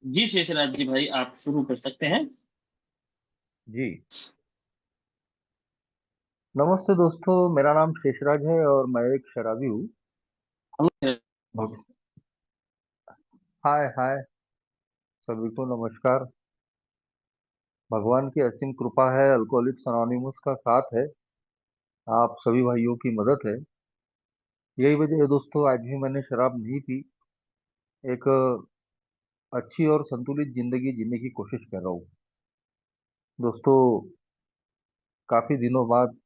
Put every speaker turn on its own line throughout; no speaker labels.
जी शेषराज जी भाई, आप शुरू कर सकते हैं।
जी। नमस्ते दोस्तों, मेरा नाम शेषराज है और मैं एक शराबी हूँ।
हम-
भग- हाय हाय, सभी को नमस्कार। भगवान की असीम कृपा है, अल्कोहलिक्स अनोनिमस का साथ है, आप सभी भाइयों की मदद है। यही वजह है दोस्तों, आज भी मैंने शराब नहीं पी। एक अच्छी और संतुलित जिंदगी जीने की कोशिश कर रहा हूँ। दोस्तों, काफी दिनों बाद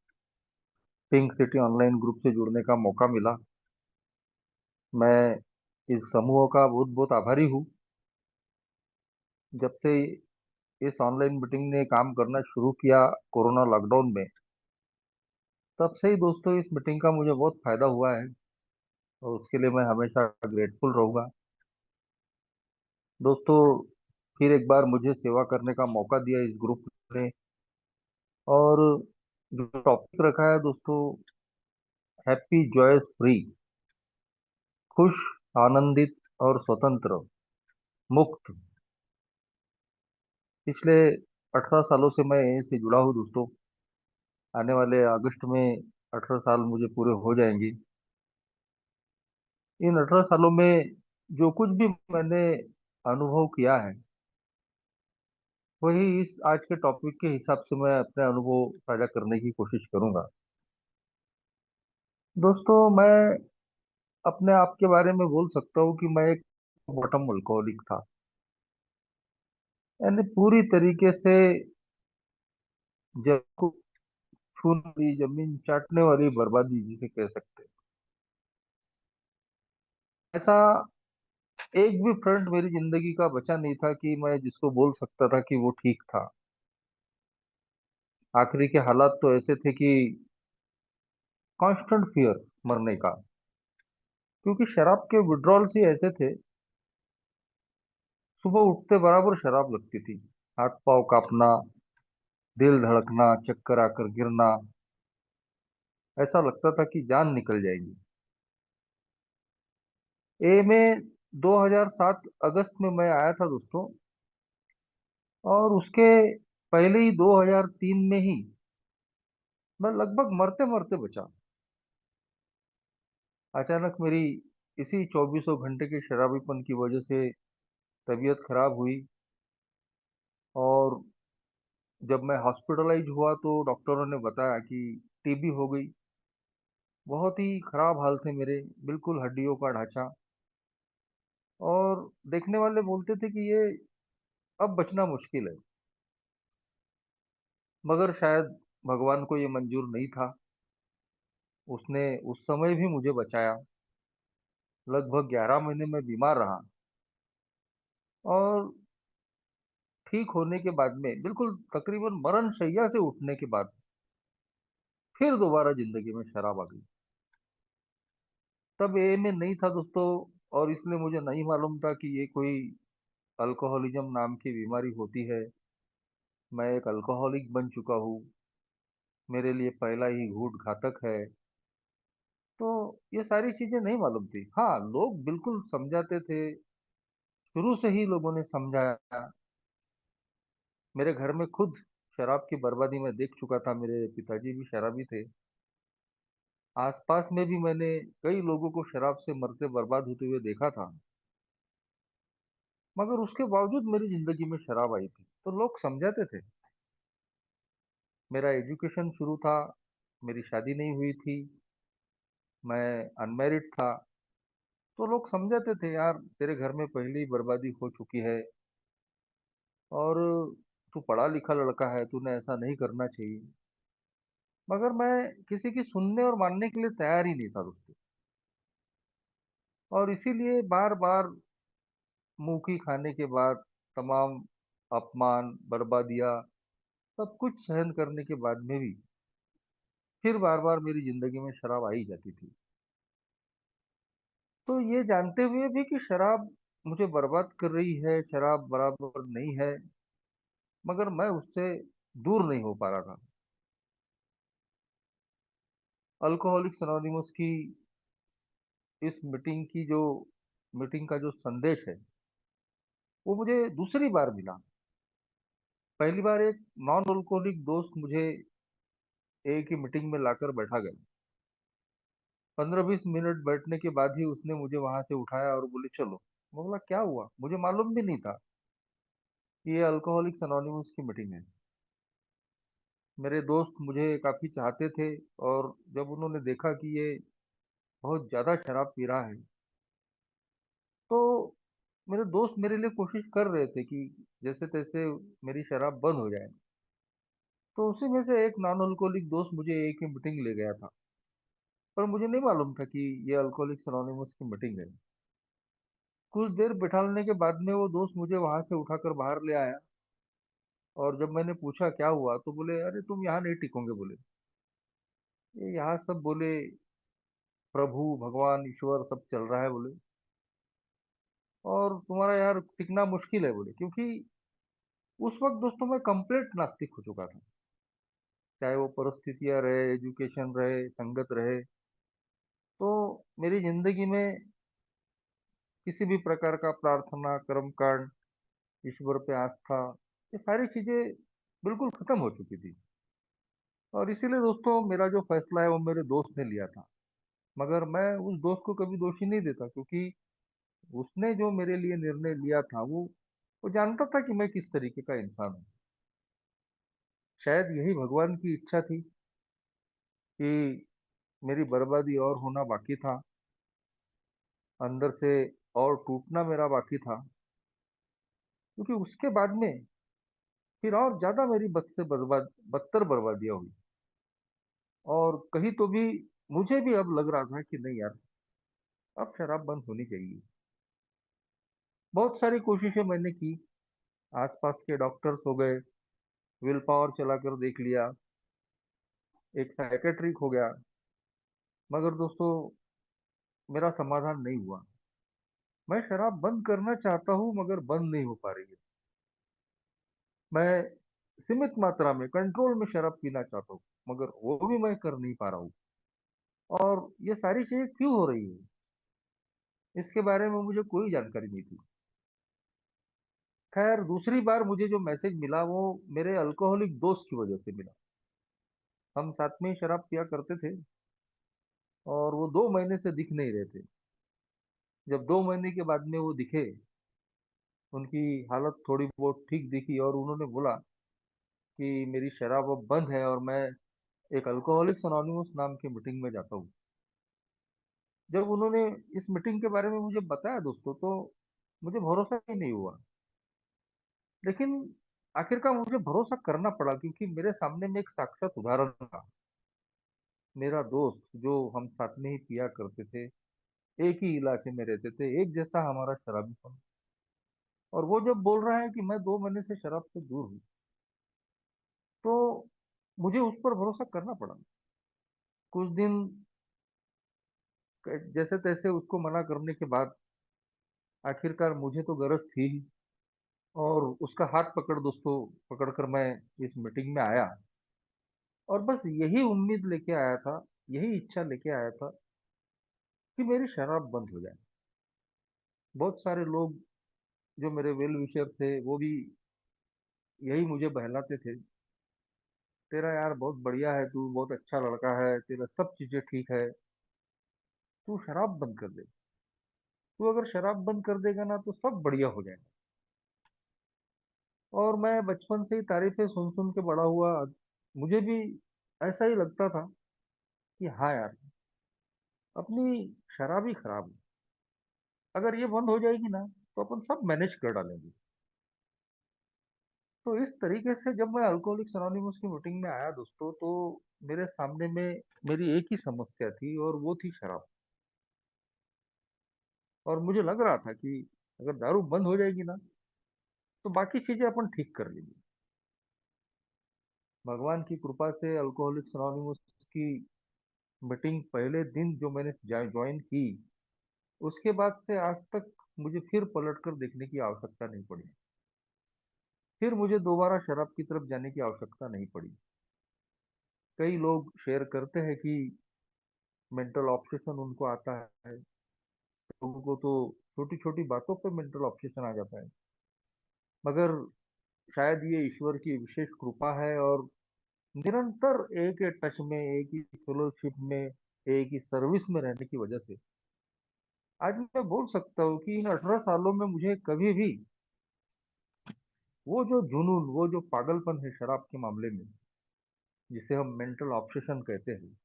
पिंक सिटी ऑनलाइन ग्रुप से जुड़ने का मौका मिला। मैं इस समूह का बहुत बहुत आभारी हूँ। जब से इस ऑनलाइन मीटिंग ने काम करना शुरू किया कोरोना लॉकडाउन में, तब से ही दोस्तों इस मीटिंग का मुझे बहुत फायदा हुआ है और उसके लिए मैं हमेशा ग्रेटफुल रहूंगा। दोस्तों, फिर एक बार मुझे सेवा करने का मौका दिया इस ग्रुप ने। और जो टॉपिक रखा है दोस्तों, हैप्पी जॉयस फ्री, खुश, आनंदित और स्वतंत्र, मुक्त। पिछले 18 सालों से मैं यहीं से जुड़ा हूँ दोस्तों। आने वाले अगस्त में 18 साल मुझे पूरे हो जाएंगे। इन 18 सालों में जो कुछ भी मैंने अनुभव किया है, वही इस आज के टॉपिक के हिसाब से मैं अपने अनुभव साझा करने की कोशिश करूंगा। दोस्तों, मैं अपने आप के बारे में बोल सकता हूँ कि मैं एक बॉटम अल्कोहलिक था। यानी पूरी तरीके से जब को छूने वाली, जमीन चाटने वाली बर्बादी जिसे कह सकते हैं। ऐसा एक भी फ्रंट मेरी जिंदगी का बचा नहीं था कि मैं जिसको बोल सकता था कि वो ठीक था। आखिरी के हालात तो ऐसे थे कि कांस्टेंट फियर मरने का, क्योंकि शराब के विड्रॉल्स ही ऐसे थे। सुबह उठते बराबर शराब लगती थी, हाथ पांव कांपना, दिल धड़कना, चक्कर आकर गिरना। ऐसा लगता था कि जान निकल जाएगी। ए में 2007 अगस्त में मैं आया था दोस्तों। और उसके पहले ही 2003 में ही मैं लगभग मरते मरते बचा। अचानक मेरी इसी चौबीसों घंटे के शराबीपन की वजह से तबीयत खराब हुई। और जब मैं हॉस्पिटलाइज हुआ तो डॉक्टरों ने बताया कि टीबी हो गई। बहुत ही खराब हाल थे मेरे, बिल्कुल हड्डियों का ढांचा। और देखने वाले बोलते थे कि ये अब बचना मुश्किल है। मगर शायद भगवान को ये मंजूर नहीं था। उसने उस समय भी मुझे बचाया। लगभग 11 महीने में बीमार रहा। और ठीक होने के बाद में, बिल्कुल तकरीबन मरण शैया से उठने के बाद, फिर दोबारा जिंदगी में शराब आ गई। तब ये में नहीं था दोस्तों। और इसलिए मुझे नहीं मालूम था कि ये कोई अल्कोहलिज्म नाम की बीमारी होती है। मैं एक अल्कोहलिक बन चुका हूँ। मेरे लिए पहला ही घूंट घातक है। तो ये सारी चीजें नहीं मालूम थी। हाँ, लोग बिल्कुल समझाते थे। शुरू से ही लोगों ने समझाया। मेरे घर में खुद शराब की बर्बादी में देख चुका था। मेरे पिताजी भी शराबी थे। आसपास में भी मैंने कई लोगों को शराब से मरते बर्बाद होते हुए देखा था। मगर उसके बावजूद मेरी जिंदगी में शराब आई थी तो लोग समझाते थे। मेरा एजुकेशन शुरू था, मेरी शादी नहीं हुई थी, मैं अनमेरिड था। तो लोग समझाते थे, यार तेरे घर में पहले ही बर्बादी हो चुकी है और तू पढ़ा लिखा लड़का है, तूने ऐसा नहीं करना चाहिए। मगर मैं किसी की सुनने और मानने के लिए तैयार ही नहीं था दोस्तों। और इसीलिए बार बार मुंह की खाने के बाद तमाम अपमान, बर्बादियां, सब कुछ सहन करने के बाद में भी फिर बार बार मेरी जिंदगी में शराब आ ही जाती थी। तो ये जानते हुए भी कि शराब मुझे बर्बाद कर रही है, शराब बराबर नहीं है, मगर मैं उससे दूर नहीं हो पा रहा था। अल्कोहलिक्स अनोनिमस की इस मीटिंग का जो संदेश है, वो मुझे दूसरी बार मिला। पहली बार एक नॉन अल्कोहलिक दोस्त मुझे एक ही मीटिंग में लाकर बैठा गया। 15-20 मिनट बैठने के बाद ही उसने मुझे वहां से उठाया और बोले चलो। मैं बोला क्या हुआ, मुझे मालूम भी नहीं था कि ये अल्कोहलिक्स अनोनिमस की मीटिंग है। मेरे दोस्त मुझे काफी चाहते थे, और जब उन्होंने देखा कि ये बहुत ज्यादा शराब पी रहा है, तो मेरे दोस्त मेरे लिए कोशिश कर रहे थे कि जैसे तैसे मेरी शराब बंद हो जाए। तो उसी में से एक नॉन अल्कोहलिक दोस्त मुझे एक ही मीटिंग ले गया था, पर मुझे नहीं मालूम था कि ये अल्कोहलिक्स अनोनिमस की मीटिंग है। कुछ देर बिठाने के बाद में वो दोस्त मुझे वहां से उठाकर बाहर ले आया, और जब मैंने पूछा क्या हुआ, तो बोले अरे तुम यहाँ नहीं टिकोगे बोले। ये यहाँ सब बोले प्रभु भगवान ईश्वर सब चल रहा है बोले, और तुम्हारा यार टिकना मुश्किल है बोले, क्योंकि उस वक्त दोस्तों मैं कंप्लीट नास्तिक हो चुका था। चाहे वो परिस्थितियां रहे, एजुकेशन रहे, संगत रहे, तो मेरी जिंदगी में किसी भी प्रकार का प्रार्थना, कर्मकांड, ईश्वर पे आस्था, ये सारी चीजें बिल्कुल खत्म हो चुकी थी। और इसीलिए दोस्तों मेरा जो फैसला है वो मेरे दोस्त ने लिया था। मगर मैं उस दोस्त को कभी दोषी नहीं देता, क्योंकि उसने जो मेरे लिए निर्णय लिया था वो जानता था कि मैं किस तरीके का इंसान हूँ। शायद यही भगवान की इच्छा थी कि मेरी बर्बादी और होना बाकी था, अंदर से और टूटना मेरा बाकी था, क्योंकि उसके बाद में फिर और ज्यादा मेरी बद से बदतर बर्बादियां हुई। और कहीं तो भी मुझे भी अब लग रहा था कि नहीं यार, अब शराब बंद होनी चाहिए। बहुत सारी कोशिशें मैंने की, आसपास के डॉक्टर्स हो गए, विल पावर चलाकर देख लिया, एक साइकेट्रिक हो गया, मगर दोस्तों मेरा समाधान नहीं हुआ। मैं शराब बंद करना चाहता हूँ मगर बंद नहीं हो पा रही है। मैं सीमित मात्रा में कंट्रोल में शराब पीना चाहता हूँ, मगर वो भी मैं कर नहीं पा रहा हूँ। और ये सारी चीजें क्यों हो रही है, इसके बारे में मुझे कोई जानकारी नहीं थी। खैर दूसरी बार मुझे जो मैसेज मिला वो मेरे अल्कोहलिक दोस्त की वजह से मिला। हम साथ में ही शराब पिया करते थे, और वो 2 महीने से दिख नहीं रहे थे। जब 2 महीने के बाद में वो दिखे, उनकी हालत थोड़ी बहुत ठीक दिखी, और उन्होंने बोला कि मेरी शराब अब बंद है और मैं एक अल्कोहलिक्स अनोनिमस नाम की मीटिंग में जाता हूँ। जब उन्होंने इस मीटिंग के बारे में मुझे बताया दोस्तों, तो मुझे भरोसा ही नहीं हुआ। लेकिन आखिरकार मुझे भरोसा करना पड़ा, क्योंकि मेरे सामने में एक साक्षात उदाहरण था। मेरा दोस्त जो हम साथ में ही पिया करते थे, एक ही इलाके में रहते थे, एक जैसा हमारा शराबीपन, और वो जब बोल रहा है कि मैं 2 महीने से शराब से दूर हूँ, तो मुझे उस पर भरोसा करना पड़ा। कुछ दिन जैसे तैसे उसको मना करने के बाद आखिरकार मुझे तो गरज थी ही, और उसका हाथ पकड़ दोस्तों पकड़कर मैं इस मीटिंग में आया, और बस यही उम्मीद लेके आया था, यही इच्छा लेके आया था कि मेरी शराब बंद हो जाए। बहुत सारे लोग जो मेरे वेल विशर थे वो भी यही मुझे बहलाते थे, तेरा यार बहुत बढ़िया है, तू बहुत अच्छा लड़का है, तेरा सब चीजें ठीक है, तू शराब बंद कर दे। तू अगर शराब बंद कर देगा ना तो सब बढ़िया हो जाएगा। और मैं बचपन से ही तारीफें सुन सुन के बड़ा हुआ। मुझे भी ऐसा ही लगता था कि हाँ यार, अपनी शराब ही खराब है, अगर ये बंद हो जाएगी ना तो अपन सब मैनेज कर डालेंगे। तो इस तरीके से जब मैं अल्कोहलिक्स अनोनिमस की मीटिंग में आया दोस्तों, तो मेरे सामने में मेरी एक ही समस्या थी, और वो थी शराब। और मुझे लग रहा था कि अगर दारू बंद हो जाएगी ना तो बाकी चीजें अपन ठीक कर लेंगे। भगवान की कृपा से अल्कोहलिक्स अनोनिमस की मीटिंग पहले दिन जो मैंने ज्वाइन की, उसके बाद से आज तक मुझे फिर पलट कर देखने की आवश्यकता नहीं पड़ी। फिर मुझे दोबारा शराब की तरफ जाने की आवश्यकता नहीं पड़ी। कई लोग शेयर करते हैं कि मेंटल ऑब्सेशन उनको आता है, लोगों को तो छोटी छोटी बातों पर मेंटल ऑब्सेशन आ जाता है। मगर शायद ये ईश्वर की विशेष कृपा है, और निरंतर एक ही टच में, एक ही फेलोशिप में, एक ही सर्विस में रहने की वजह से आज मैं बोल सकता हूँ कि इन 18 सालों में मुझे कभी भी वो जो जुनून, वो जो पागलपन है शराब के मामले में, जिसे हम मेंटल ऑब्सेशन कहते हैं,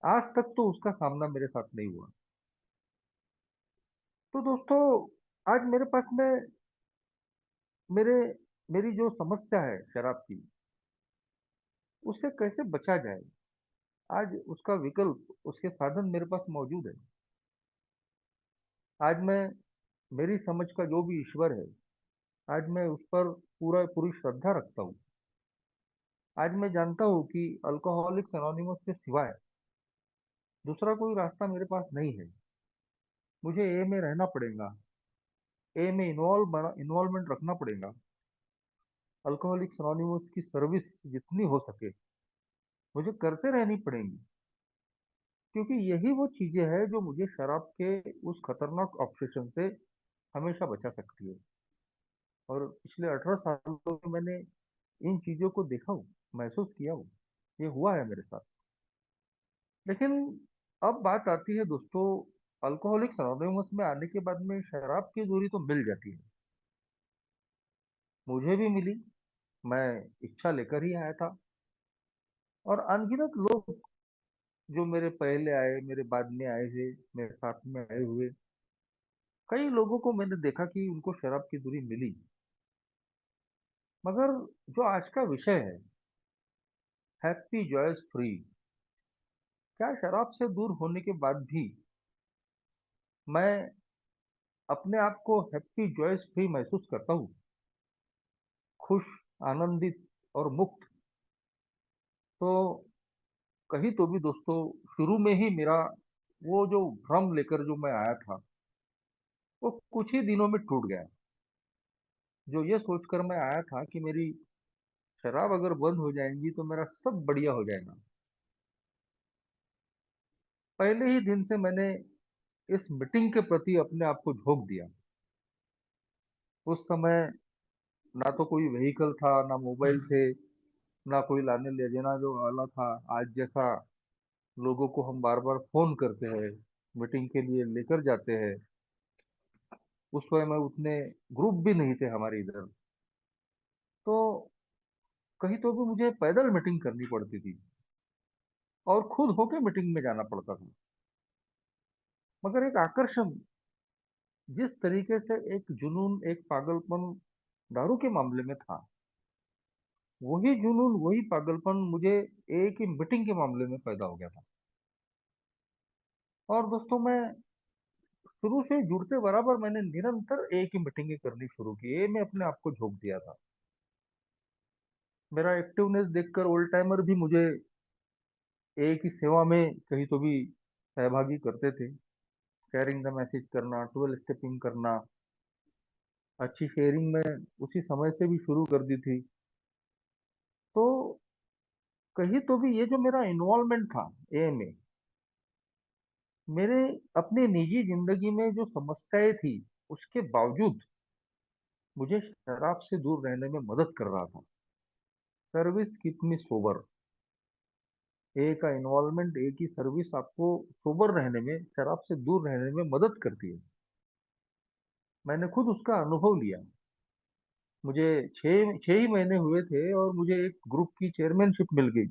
आज तक तो उसका सामना मेरे साथ नहीं हुआ। तो दोस्तों, आज मेरे पास में मेरे मेरी जो समस्या है शराब की, उससे कैसे बचा जाए, आज उसका विकल्प, उसके साधन मेरे पास मौजूद है। आज मैं, मेरी समझ का जो भी ईश्वर है, आज मैं उस पर पूरी श्रद्धा रखता हूँ। आज मैं जानता हूँ कि अल्कोहलिक्स एनोनिमस के सिवाय दूसरा कोई रास्ता मेरे पास नहीं है। मुझे ए में रहना पड़ेगा, ए में इन्वॉल्वमेंट रखना पड़ेगा। अल्कोहलिक्स एनोनिमस की सर्विस जितनी हो सके मुझे करते रहनी पड़ेंगी, क्योंकि यही वो चीजें हैं जो मुझे शराब के उस खतरनाक ऑब्सेशन से हमेशा बचा सकती है। और पिछले 18 सालों में मैंने इन चीजों को देखा हूँ, महसूस किया हूँ, ये हुआ है मेरे साथ। लेकिन अब बात आती है दोस्तों, अल्कोहलिक्स एनोनिमस में आने के बाद में शराब की दूरी तो मिल जाती है, मुझे भी मिली। मैं इच्छा लेकर ही आया था, और अनगिनत लोग जो मेरे पहले आए, मेरे बाद में आए थे, मेरे साथ में आए हुए कई लोगों को मैंने देखा कि उनको शराब की दूरी मिली। मगर जो आज का विषय है, हैप्पी जॉयस फ्री, क्या शराब से दूर होने के बाद भी मैं अपने आप को हैप्पी जॉयस फ्री महसूस करता हूँ, खुश, आनंदित और मुक्त? तो कहीं तो भी दोस्तों, शुरू में ही मेरा वो जो भ्रम लेकर जो मैं आया था, वो कुछ ही दिनों में टूट गया। जो ये सोचकर मैं आया था कि मेरी शराब अगर बंद हो जाएंगी तो मेरा सब बढ़िया हो जाएगा, पहले ही दिन से मैंने इस मीटिंग के प्रति अपने आप को झोंक दिया। उस समय ना तो कोई व्हीकल था, ना मोबाइल थे, ना कोई लाने ले जाना जो वाला था, आज जैसा लोगों को हम बार बार फोन करते हैं, मीटिंग के लिए लेकर जाते हैं। उस समय में उतने ग्रुप भी नहीं थे हमारे इधर, तो कहीं तो भी मुझे पैदल मीटिंग करनी पड़ती थी और खुद होके मीटिंग में जाना पड़ता था। मगर एक आकर्षण, जिस तरीके से एक जुनून, एक पागलपन दारू के मामले में था, वही जुनून, वही पागलपन मुझे एक ही मीटिंग के मामले में पैदा हो गया था। और दोस्तों, मैं शुरू से जुड़ते बराबर मैंने निरंतर एक ही मीटिंगें करनी शुरू की, ये मैं अपने आप को झोंक दिया था। मेरा एक्टिवनेस देखकर ओल्ड टाइमर भी मुझे एक ही सेवा में कहीं तो भी सहभागी करते थे। शेयरिंग द मैसेज करना, 12 स्टेपिंग करना, अच्छी शेयरिंग में उसी समय से भी शुरू कर दी थी। तो कहीं तो भी ये जो मेरा इन्वॉल्वमेंट था ए में, मेरे अपनी निजी जिंदगी में जो समस्याएं थी, उसके बावजूद मुझे शराब से दूर रहने में मदद कर रहा था। सर्विस कीप मी सोबर, ए का इन्वॉल्वमेंट, ए की सर्विस आपको सोबर रहने में, शराब से दूर रहने में मदद करती है। मैंने खुद उसका अनुभव लिया। मुझे छः ही महीने हुए थे और मुझे एक ग्रुप की चेयरमैनशिप मिल गई।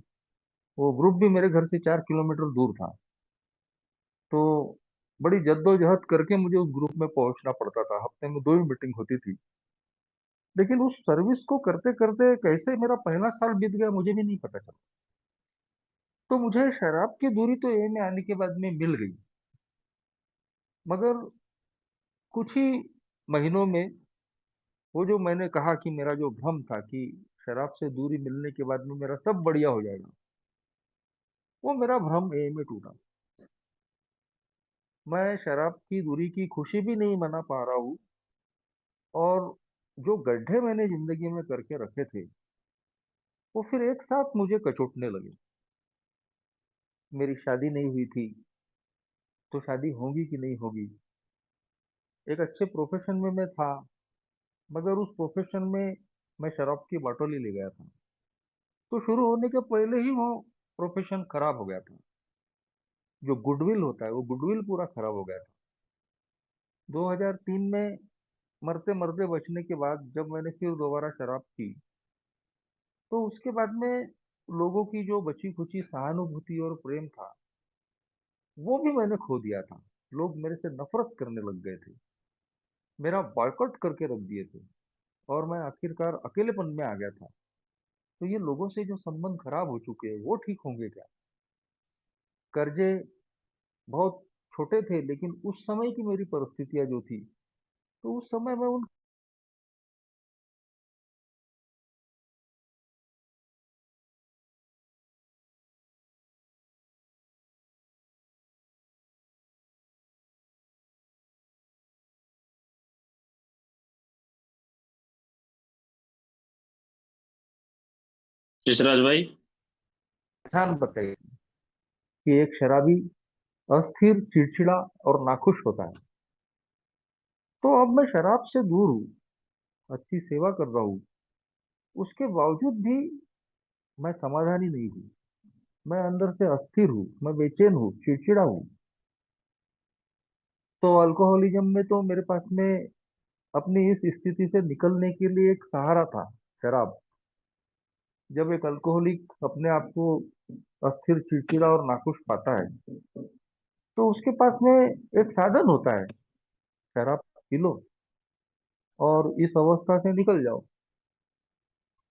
वो ग्रुप भी मेरे घर से 4 किलोमीटर दूर था, तो बड़ी जद्दोजहद करके मुझे उस ग्रुप में पहुंचना पड़ता था। हफ्ते में 2 ही मीटिंग होती थी। लेकिन उस सर्विस को करते करते कैसे मेरा पहला साल बीत गया मुझे भी नहीं पता चला। तो मुझे शराब की दूरी तो ए में आने के बाद में मिल गई, मगर कुछ ही महीनों में वो जो मैंने कहा कि मेरा जो भ्रम था कि शराब से दूरी मिलने के बाद में मेरा सब बढ़िया हो जाएगा, वो मेरा भ्रम ए में टूटा। मैं शराब की दूरी की खुशी भी नहीं मना पा रहा हूँ, और जो गड्ढे मैंने जिंदगी में करके रखे थे, वो फिर एक साथ मुझे कचोटने लगे। मेरी शादी नहीं हुई थी, तो शादी होगी कि नहीं होगी? एक अच्छे प्रोफेशन में मैं था, मगर उस प्रोफेशन में मैं शराब की बॉटल ही ले गया था। तो शुरू होने के पहले ही वो प्रोफेशन खराब हो गया था। जो गुडविल होता है वो गुडविल पूरा खराब हो गया था। 2003 में मरते मरते बचने के बाद जब मैंने फिर दोबारा शराब पी, तो उसके बाद में लोगों की जो बची खुची सहानुभूति और प्रेम था, वो भी मैंने खो दिया था। लोग मेरे से नफरत करने लग गए थे, मेरा बॉयकॉट करके रख दिए थे, और मैं आखिरकार अकेलेपन में आ गया था। तो ये लोगों से जो संबंध खराब हो चुके हैं वो ठीक होंगे क्या? कर्जे बहुत छोटे थे, लेकिन उस समय की मेरी परिस्थितियां जो थी, तो उस समय मैं उन।
यशराज भाई।
ध्यान बताइए कि एक शराबी अस्थिर, चिड़चिड़ा और नाखुश होता है। तो अब मैं शराब से दूर हूँ, अच्छी सेवा कर रहा हूँ, उसके बावजूद भी मैं समाधानी नहीं हूँ। मैं अंदर से अस्थिर हूँ, मैं बेचैन हूँ, चिड़चिड़ा हूँ। तो अल्कोहलिज्म में तो मेरे पास में अपनी इस स्थिति से निकलने के लिए एक सहारा था, शराब। जब एक अल्कोहलिक अपने आप को अस्थिर, चिड़चिड़ा और नाखुश पाता है, तो उसके पास में एक साधन होता है, शराब पी लो और इस अवस्था से निकल जाओ।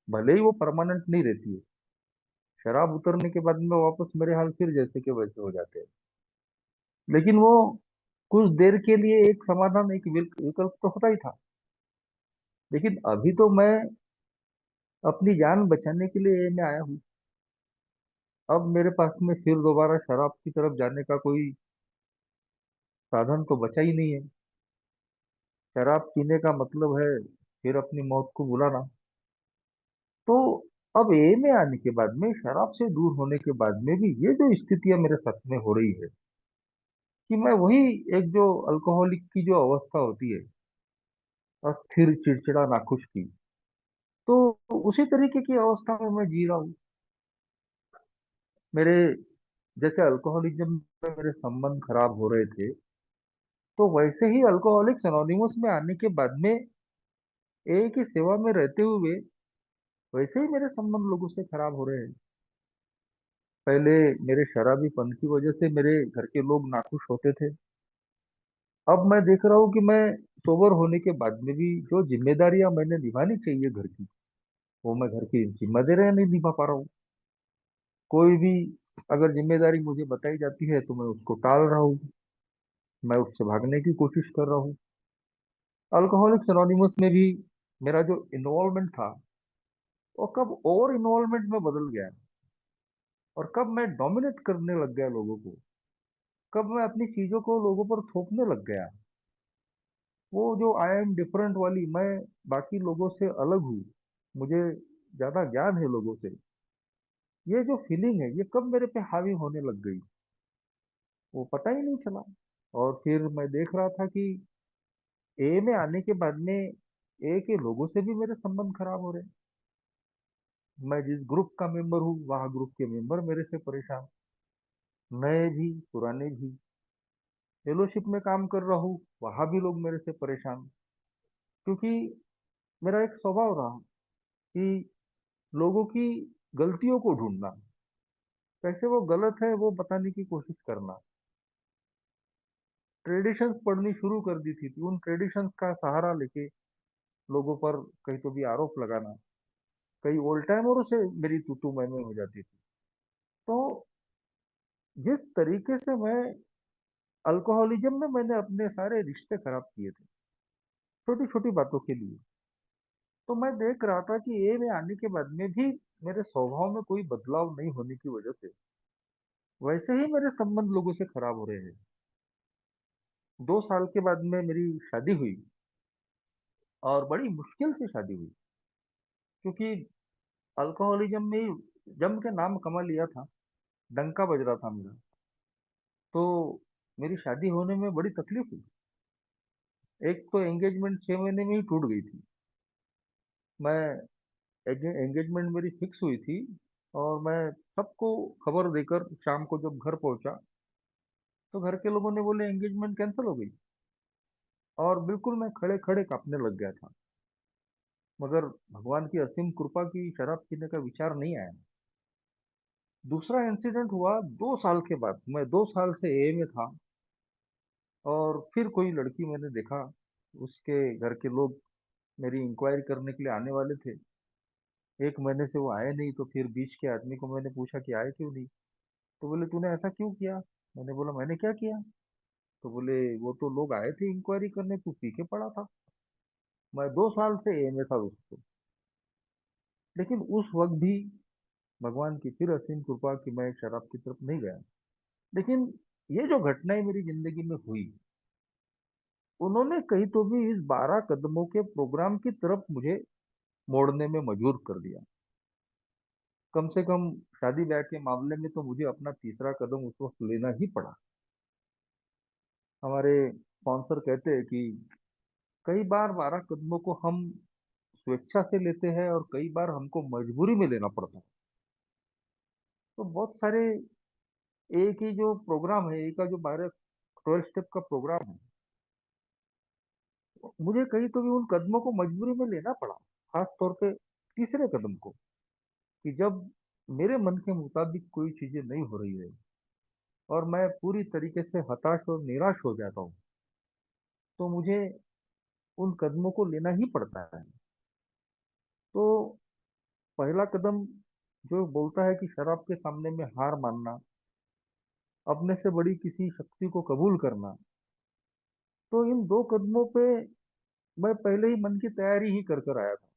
भले ही वो परमानेंट नहीं रहती है, शराब उतरने के बाद में वापस मेरे हाल फिर जैसे के वैसे हो जाते हैं। लेकिन वो कुछ देर के लिए एक समाधान, एक विकल्प तो होता ही था। लेकिन अभी तो मैं अपनी जान बचाने के लिए मैं आया हूँ। अब मेरे पास में फिर दोबारा शराब की तरफ जाने का कोई साधन तो बचा ही नहीं है। शराब पीने का मतलब है फिर अपनी मौत को बुलाना। तो अब ए में आने के बाद में, शराब से दूर होने के बाद में भी ये जो स्थितियां मेरे साथ में हो रही है, कि मैं वही एक जो अल्कोहलिक की जो अवस्था होती है, अस्थिर, चिड़चिड़ा, नाखुश की, तो उसी तरीके की अवस्था में मैं जी रहा हूँ। मेरे जैसे अल्कोहलिज्म में मेरे संबंध खराब हो रहे थे, तो वैसे ही अल्कोहलिक्स एनोनिमस में आने के बाद में ए की सेवा में रहते हुए वैसे ही मेरे संबंध लोगों से खराब हो रहे हैं। पहले मेरे शराबीपन की वजह से मेरे घर के लोग नाखुश होते थे। अब मैं देख रहा हूँ कि मैं सोबर होने के बाद में भी जो जिम्मेदारियां मैंने निभानी चाहिए घर की, वो मैं घर की जिम्मेदारियां नहीं निभा पा रहा हूँ। कोई भी अगर जिम्मेदारी मुझे बताई जाती है तो मैं उसको टाल रहा हूँ, मैं उससे भागने की कोशिश कर रहा हूँ। अल्कोहलिक्स एनोनिमस में भी मेरा जो इन्वॉल्वमेंट था, वो कब ओवर इन्वॉल्वमेंट में बदल गया, और कब मैं डोमिनेट करने लग गया लोगों को, कब मैं अपनी चीजों को लोगों पर थोपने लग गया। वो जो आई एम डिफरेंट वाली, मैं बाकी लोगों से अलग हूँ, मुझे ज्यादा ज्ञान है लोगों से, ये जो फीलिंग है ये कब मेरे पे हावी होने लग गई, वो पता ही नहीं चला। और फिर मैं देख रहा था कि ए में आने के बाद में ए के लोगों से भी मेरे संबंध खराब हो रहे हैं। मैं जिस ग्रुप का मेंबर हूँ, वहाँ ग्रुप के मेंबर मेरे से परेशान, नए भी पुराने भी। फेलोशिप में काम कर रहा हूँ, वहाँ भी लोग मेरे से परेशान। क्योंकि मेरा एक स्वभाव रहा कि लोगों की गलतियों को ढूंढना, कैसे वो गलत है वो बताने की कोशिश करना। ट्रेडिशंस पढ़नी शुरू कर दी थी, तो उन ट्रेडिशंस का सहारा लेके लोगों पर कहीं तो भी आरोप लगाना, कई ओल्ड टाइमरों से मेरी तू मैं हो जाती थी। तो जिस तरीके से मैं अल्कोहलिज्म में मैंने अपने सारे रिश्ते खराब किए थे, छोटी छोटी बातों के लिए, तो मैं देख रहा था कि ए में आने के बाद में भी मेरे स्वभाव में कोई बदलाव नहीं होने की वजह से वैसे ही मेरे संबंध लोगों से खराब हो रहे हैं। 2 साल के बाद में मेरी शादी हुई, और बड़ी मुश्किल से शादी हुई, क्योंकि अल्कोहलिज्म में ही जम के नाम कमा लिया था, डंका बज रहा था मेरा। तो मेरी शादी होने में बड़ी तकलीफ हुई। एक तो एंगेजमेंट 6 महीने में ही टूट गई थी, मैं एंगेजमेंट मेरी फिक्स हुई थी, और मैं सबको खबर देकर शाम को जब घर पहुंचा तो घर के लोगों ने बोले एंगेजमेंट कैंसिल हो गई। और बिल्कुल मैं खड़े खड़े कांपने लग गया था। मगर भगवान की असीम कृपा की शराब पीने का विचार नहीं आया। दूसरा इंसिडेंट हुआ 2 साल के बाद। मैं 2 साल से ए में था, और फिर कोई लड़की मैंने देखा। उसके घर के लोग मेरी इंक्वायरी करने के लिए आने वाले थे। 1 महीने से वो आए नहीं, तो फिर बीच के आदमी को मैंने पूछा कि आए क्यों नहीं। तो बोले तूने ऐसा क्यों किया। मैंने बोला मैंने क्या किया। तो बोले वो तो लोग आए थे इंक्वायरी करने, तू पी के पड़ा था। मैं 2 साल से ए में था दोस्तों। लेकिन उस वक्त भी भगवान की फिर असीम कृपा कि मैं शराब की तरफ नहीं गया। लेकिन ये जो घटनाएं मेरी जिंदगी में हुई, उन्होंने कहीं तो भी इस 12 कदमों के प्रोग्राम की तरफ मुझे मोड़ने में मजबूर कर दिया। कम से कम शादी ब्याह के मामले में तो मुझे अपना तीसरा कदम उस वक्त लेना ही पड़ा। हमारे स्पॉन्सर कहते हैं कि कई बार 12 कदमों को हम स्वेच्छा से लेते हैं, और कई बार हमको मजबूरी में लेना पड़ता है। तो बहुत सारे एक ही जो प्रोग्राम है, एक का जो 12 12 स्टेप का प्रोग्राम है, मुझे कहीं तो भी उन कदमों को मजबूरी में लेना पड़ा। खास तौर पे तीसरे कदम को, कि जब मेरे मन के मुताबिक कोई चीजें नहीं हो रही है और मैं पूरी तरीके से हताश और निराश हो जाता हूँ, तो मुझे उन कदमों को लेना ही पड़ता है। तो पहला कदम जो बोलता है कि शराब के सामने में हार मानना, अपने से बड़ी किसी शक्ति को कबूल करना। तो इन 2 कदमों पे मैं पहले ही मन की तैयारी ही कर कर आया था।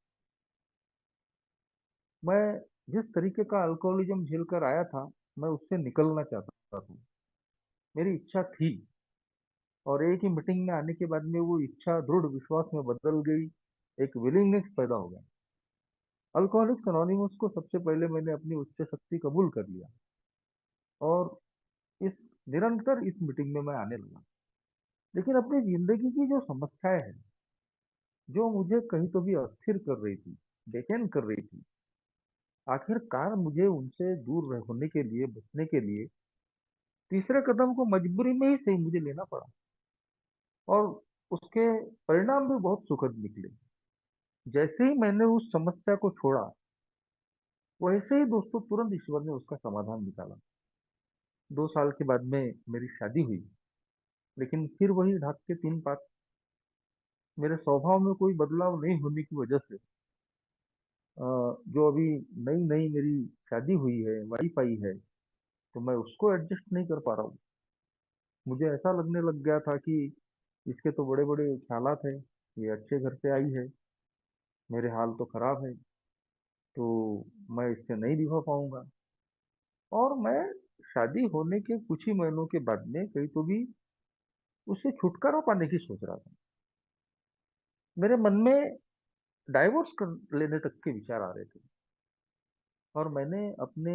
मैं जिस तरीके का अल्कोहलिज्म झेल कर आया था, मैं उससे निकलना चाहता था। मेरी इच्छा थी, और एक ही मीटिंग में आने के बाद में वो इच्छा दृढ़ विश्वास में बदल गई। एक विलिंगनेस पैदा हो गया। अल्कोहलिक्स अनोनिमस को सबसे पहले मैंने अपनी उच्च शक्ति कबूल कर लिया, और इस निरंतर इस मीटिंग में मैं आने लगा। लेकिन अपनी जिंदगी की जो समस्याएं हैं, जो मुझे कहीं तो भी अस्थिर कर रही थी, बेचैन कर रही थी, आखिरकार मुझे उनसे दूर होने के लिए, बचने के लिए तीसरे कदम को मजबूरी में ही सही मुझे लेना पड़ा। और उसके परिणाम भी बहुत सुखद निकले। जैसे ही मैंने उस समस्या को छोड़ा, वैसे ही दोस्तों तुरंत ईश्वर ने उसका समाधान निकाला। 2 साल के बाद में मेरी शादी हुई। लेकिन फिर वही ढाक के 3 बात। मेरे स्वभाव में कोई बदलाव नहीं होने की वजह से जो अभी नई नई मेरी शादी हुई है, वाइफ आई है, तो मैं उसको एडजस्ट नहीं कर पा रहा हूँ। मुझे ऐसा लगने लग गया था कि इसके तो बड़े बड़े ख्यालात हैं, ये अच्छे घर से आई है, मेरे हाल तो खराब है, तो मैं इससे नहीं निभा पाऊंगा। और मैं शादी होने के कुछ ही महीनों के बाद में कहीं तो भी उससे छुटकारा पाने की सोच रहा था। मेरे मन में डाइवोर्स कर लेने तक के विचार आ रहे थे। और मैंने अपने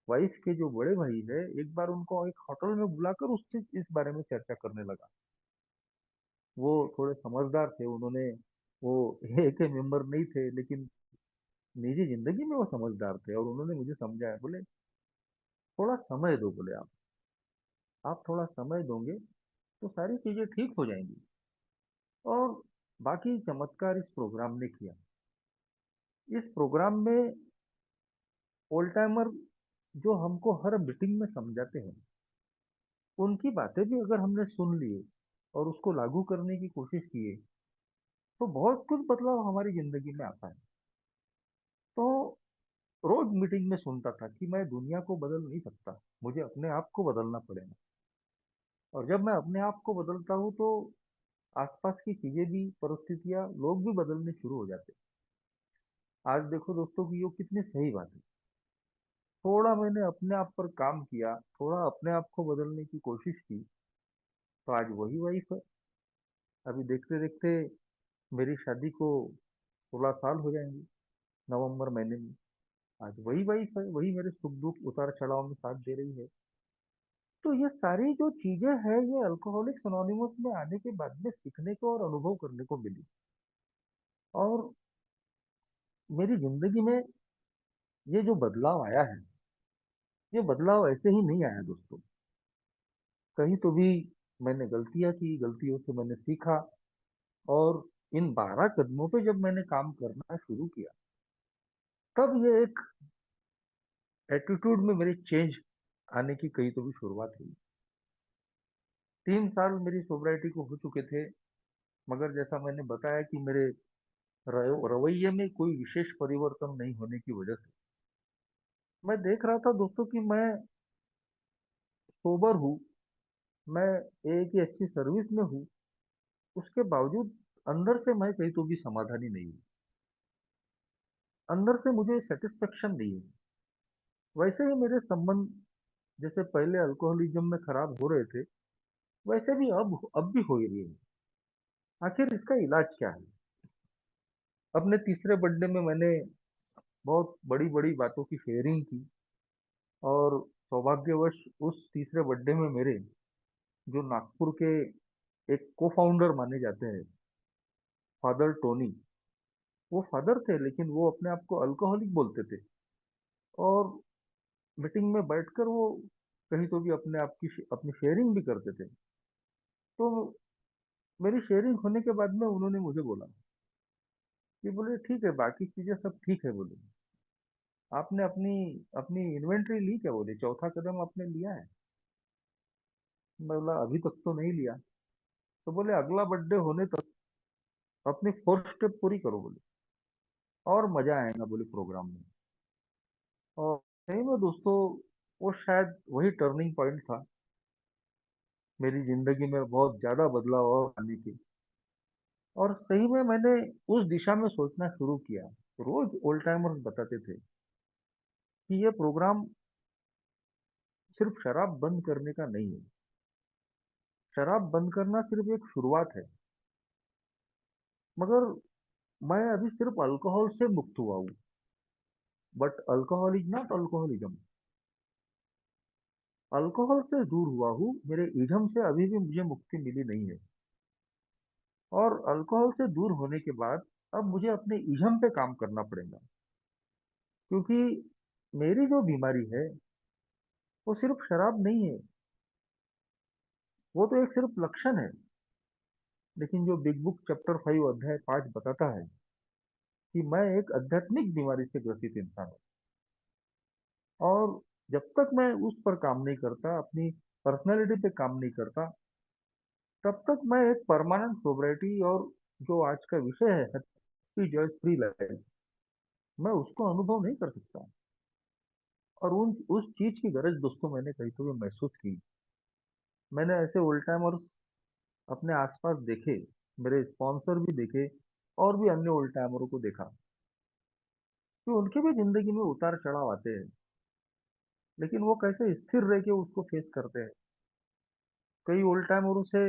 वाइफ के जो बड़े भाई है, एक बार उनको एक होटल में बुलाकर उससे इस बारे में चर्चा करने लगा। वो थोड़े समझदार थे। उन्होंने, वो एक मेंबर नहीं थे, लेकिन निजी जिंदगी में वो समझदार थे, और उन्होंने मुझे समझाया। बोले थोड़ा समय दो, बोले आप थोड़ा समय दोगे तो सारी चीजें ठीक हो जाएंगी। और बाकी चमत्कार इस प्रोग्राम ने किया। इस प्रोग्राम में ओल्ड टाइमर जो हमको हर मीटिंग में समझाते हैं, उनकी बातें भी अगर हमने सुन लिए और उसको लागू करने की कोशिश किए, तो बहुत कुछ बदलाव हमारी जिंदगी में आता है। तो रोज मीटिंग में सुनता था कि मैं दुनिया को बदल नहीं सकता, मुझे अपने आप को बदलना पड़ेगा। और जब मैं अपने आप को बदलता हूँ, तो आसपास की चीजें भी, परिस्थितियां, लोग भी बदलने शुरू हो जाते हैं। आज देखो दोस्तों कि ये कितनी सही बात है। थोड़ा मैंने अपने आप पर काम किया, थोड़ा अपने आप को बदलने की कोशिश की, तो आज वही वाइफ है। अभी देखते देखते मेरी शादी को 16 साल हो जाएंगे नवंबर महीने में। आज वही वाइफ है, वही मेरे सुख दुख उतार चढ़ाव में साथ दे रही है। तो ये सारी जो चीजें हैं, ये अल्कोहलिक्स अनोनिमस में आने के बाद में सीखने को और अनुभव करने को मिली। और मेरी जिंदगी में ये जो बदलाव आया है, ये बदलाव ऐसे ही नहीं आया दोस्तों। कहीं तो भी मैंने गलतियां की, गलतियों से मैंने सीखा, और इन 12 कदमों पे जब मैंने काम करना शुरू किया, तब ये एक एटीट्यूड में मेरे चेंज आने की कहीं तो भी शुरुआत हुई। 3 साल मेरी सोब्राइटी को हो चुके थे, मगर जैसा मैंने बताया कि मेरे रवैये में कोई विशेष परिवर्तन नहीं होने की वजह से मैं देख रहा था दोस्तों कि मैं सोबर हूँ, मैं एक ही अच्छी सर्विस में हूँ, उसके बावजूद अंदर से मैं कहीं तो भी समाधानी नहीं हूँ। अंदर से मुझे सेटिस्फेक्शन नहीं है। वैसे ही मेरे संबंध जैसे पहले अल्कोहलिज्म में खराब हो रहे थे, वैसे भी अब भी हो ही रही है। आखिर इसका इलाज क्या है? अपने तीसरे बर्थडे में मैंने बहुत बड़ी बड़ी बातों की शेयरिंग की, और सौभाग्यवश उस तीसरे बर्थडे में मेरे जो नागपुर के एक को फाउंडर माने जाते हैं, फादर टोनी, वो फादर थे लेकिन वो अपने आप को अल्कोहलिक बोलते थे। और मीटिंग में बैठकर वो कहीं तो भी अपने आप की अपनी शेयरिंग भी करते थे। तो मेरी शेयरिंग होने के बाद में उन्होंने मुझे बोला कि बोले ठीक है, बाकी चीजें सब ठीक है, बोले आपने अपनी अपनी इन्वेंट्री ली क्या? बोले चौथा कदम आपने लिया है? मैं बोला अभी तक तो नहीं लिया। तो बोले अगला बर्थडे होने तक अपनी 4 स्टेप पूरी करो, बोले और मजा आएगा, बोले प्रोग्राम में। और सही में दोस्तों, वो शायद वही टर्निंग पॉइंट था मेरी जिंदगी में बहुत ज्यादा बदलाव और आने की। और सही में मैंने उस दिशा में सोचना शुरू किया। रोज ओल्ड टाइमर्स बताते थे कि ये प्रोग्राम सिर्फ शराब बंद करने का नहीं है। शराब बंद करना सिर्फ एक शुरुआत है, मगर मैं अभी सिर्फ अल्कोहल से मुक्त हुआ हूँ। But alcohol is not alcoholism. Alcohol से दूर हुआ हूँ, मेरे इज्म से अभी भी मुझे मुक्ति मिली नहीं है। और अल्कोहल से दूर होने के बाद अब मुझे अपने इज्म पे काम करना पड़ेगा, क्योंकि मेरी जो बीमारी है वो सिर्फ शराब नहीं है। वो तो एक सिर्फ लक्षण है। लेकिन जो बिग बुक चैप्टर 5 अध्याय 5 बताता है कि मैं एक आध्यात्मिक बीमारी से ग्रसित इंसान हूँ। और जब तक मैं उस पर काम नहीं करता, अपनी पर्सनैलिटी पे काम नहीं करता, तब तक मैं एक परमानेंट सोब्रिटी और जो आज का विषय है हैप्पी जॉय फ्री लाइफ, मैं उसको अनुभव नहीं कर सकता। और उस चीज की गरज दोस्तों मैंने कहीं तो भी महसूस की। मैंने ऐसे ओल्ड टाइमर्स अपने आसपास देखे, मेरे स्पॉन्सर भी देखे, और भी अन्य ओल्ड टाइमरों को देखा कि उनके भी जिंदगी में उतार चढ़ाव आते हैं, लेकिन वो कैसे स्थिर रह के उसको फेस करते हैं। कई ओल्ड टाइमरों से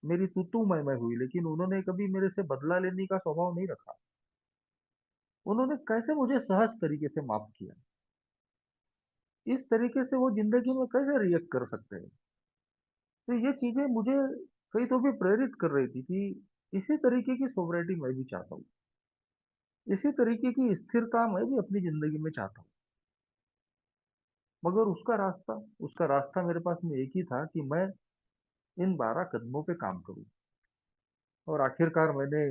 मेरी तू मैं हुई, लेकिन उन्होंने कभी मेरे से बदला लेने का स्वभाव नहीं रखा। उन्होंने कैसे मुझे सहज तरीके से माफ किया। इस तरीके से वो जिंदगी में कैसे रिएक्ट कर सकते हैं? तो ये चीजें मुझे कहीं तो भी प्रेरित कर रही थी कि इसी तरीके की सोब्रिटी मैं भी चाहता हूँ, इसी तरीके की स्थिरता मैं भी अपनी जिंदगी में चाहता हूँ। मगर उसका रास्ता मेरे पास में एक ही था कि मैं इन 12 कदमों पे काम करूं। और आखिरकार मैंने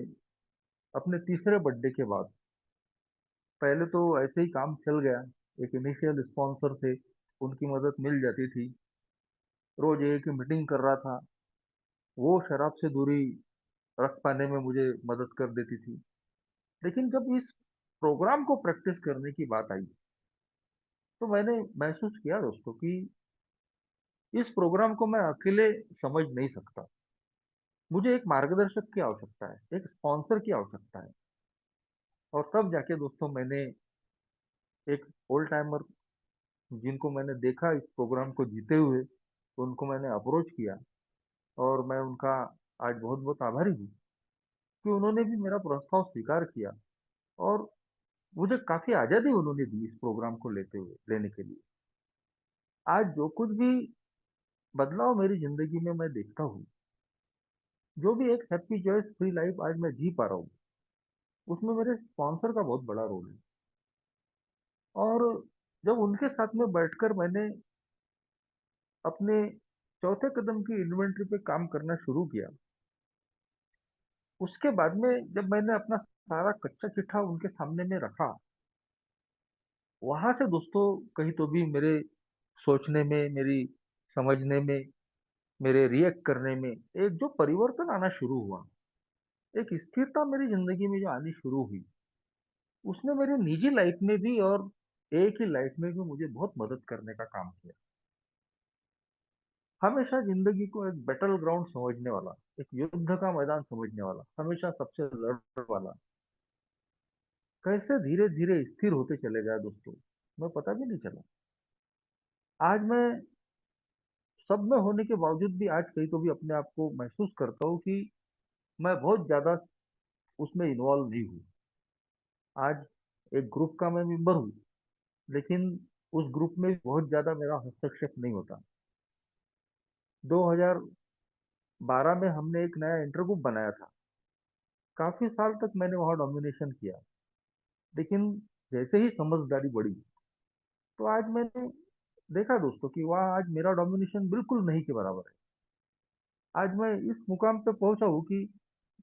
अपने तीसरे बर्थडे के बाद, पहले तो ऐसे ही काम चल गया, एक इनिशियल स्पॉन्सर थे, उनकी मदद मिल जाती थी, रोज एक ही मीटिंग कर रहा था, वो शराब से दूरी रख पाने में मुझे मदद कर देती थी। लेकिन जब इस प्रोग्राम को प्रैक्टिस करने की बात आई, तो मैंने महसूस किया दोस्तों कि इस प्रोग्राम को मैं अकेले समझ नहीं सकता। मुझे एक मार्गदर्शक की आवश्यकता है, एक स्पॉन्सर की आवश्यकता है। और तब जाके दोस्तों मैंने एक ओल्ड टाइमर जिनको मैंने देखा इस प्रोग्राम को जीते हुए, उनको मैंने अप्रोच किया। और मैं उनका आज बहुत बहुत आभारी हूँ कि उन्होंने भी मेरा प्रस्ताव स्वीकार किया, और मुझे काफी आजादी उन्होंने दी इस प्रोग्राम को लेने के लिए। आज जो कुछ भी बदलाव मेरी जिंदगी में मैं देखता हूँ, जो भी एक हैप्पी जॉयस फ्री लाइफ आज मैं जी पा रहा हूँ, उसमें मेरे स्पॉन्सर का बहुत बड़ा रोल है। और जब उनके साथ में बैठकर मैंने अपने चौथे कदम की इन्वेंटरी पे काम करना शुरू किया, उसके बाद में जब मैंने अपना सारा कच्चा चिट्ठा उनके सामने में रखा, वहां से दोस्तों कहीं तो भी मेरे सोचने में, मेरी समझने में, मेरे रिएक्ट करने में एक जो परिवर्तन आना शुरू हुआ, एक स्थिरता मेरी जिंदगी में जो आनी शुरू हुई, उसने मेरी निजी लाइफ में भी और एक ही लाइफ में भी मुझे बहुत मदद करने का काम किया। हमेशा जिंदगी को एक बैटल ग्राउंड समझने वाला, एक युद्ध का मैदान समझने वाला, हमेशा सबसे लड़ने वाला, कैसे धीरे धीरे स्थिर होते चले गया दोस्तों, मैं पता भी नहीं चला। आज मैं सब में होने के बावजूद भी आज कहीं तो भी अपने आप को महसूस करता हूँ कि मैं बहुत ज्यादा उसमें इन्वॉल्व नहीं हूँ। आज एक ग्रुप का मैं मेंबर हूँ, लेकिन उस ग्रुप में बहुत ज्यादा मेरा हस्तक्षेप नहीं होता। 2012 में हमने एक नया इंटरग्रुप बनाया था। काफी साल तक मैंने वहां डोमिनेशन किया, लेकिन जैसे ही समझदारी बढ़ी, तो आज मैंने देखा दोस्तों कि वहाँ आज मेरा डोमिनेशन बिल्कुल नहीं के बराबर है। आज मैं इस मुकाम पे पहुंचा हूँ कि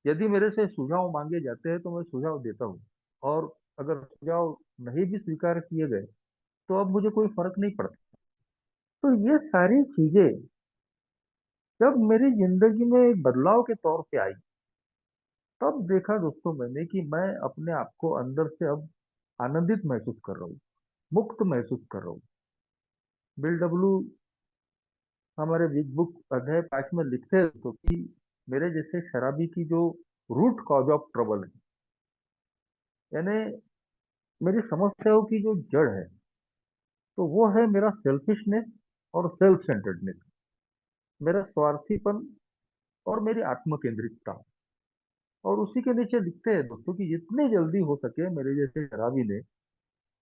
यदि मेरे से सुझाव मांगे जाते हैं तो मैं सुझाव देता हूँ, और अगर सुझाव नहीं भी स्वीकार किए गए तो अब मुझे कोई फर्क नहीं पड़ता। तो ये सारी चीजें जब मेरी जिंदगी में एक बदलाव के तौर पे आई, तब देखा दोस्तों मैंने कि मैं अपने आप को अंदर से अब आनंदित महसूस कर रहा हूँ, मुक्त महसूस कर रहा हूँ। बिल डब्ल्यू हमारे बिग बुक अध्याय 5 में लिखते हैं तो कि मेरे जैसे शराबी की जो रूट कॉज ऑफ ट्रबल है, यानी मेरी समस्याओं की जो जड़ है, तो वो है मेरा सेल्फिशनेस और सेल्फ सेंटर्डनेस, मेरा स्वार्थीपन और मेरी आत्म केंद्रितता। और उसी के नीचे लिखते हैं दोस्तों कि जितनी जल्दी हो सके मेरे जैसे शराबी ने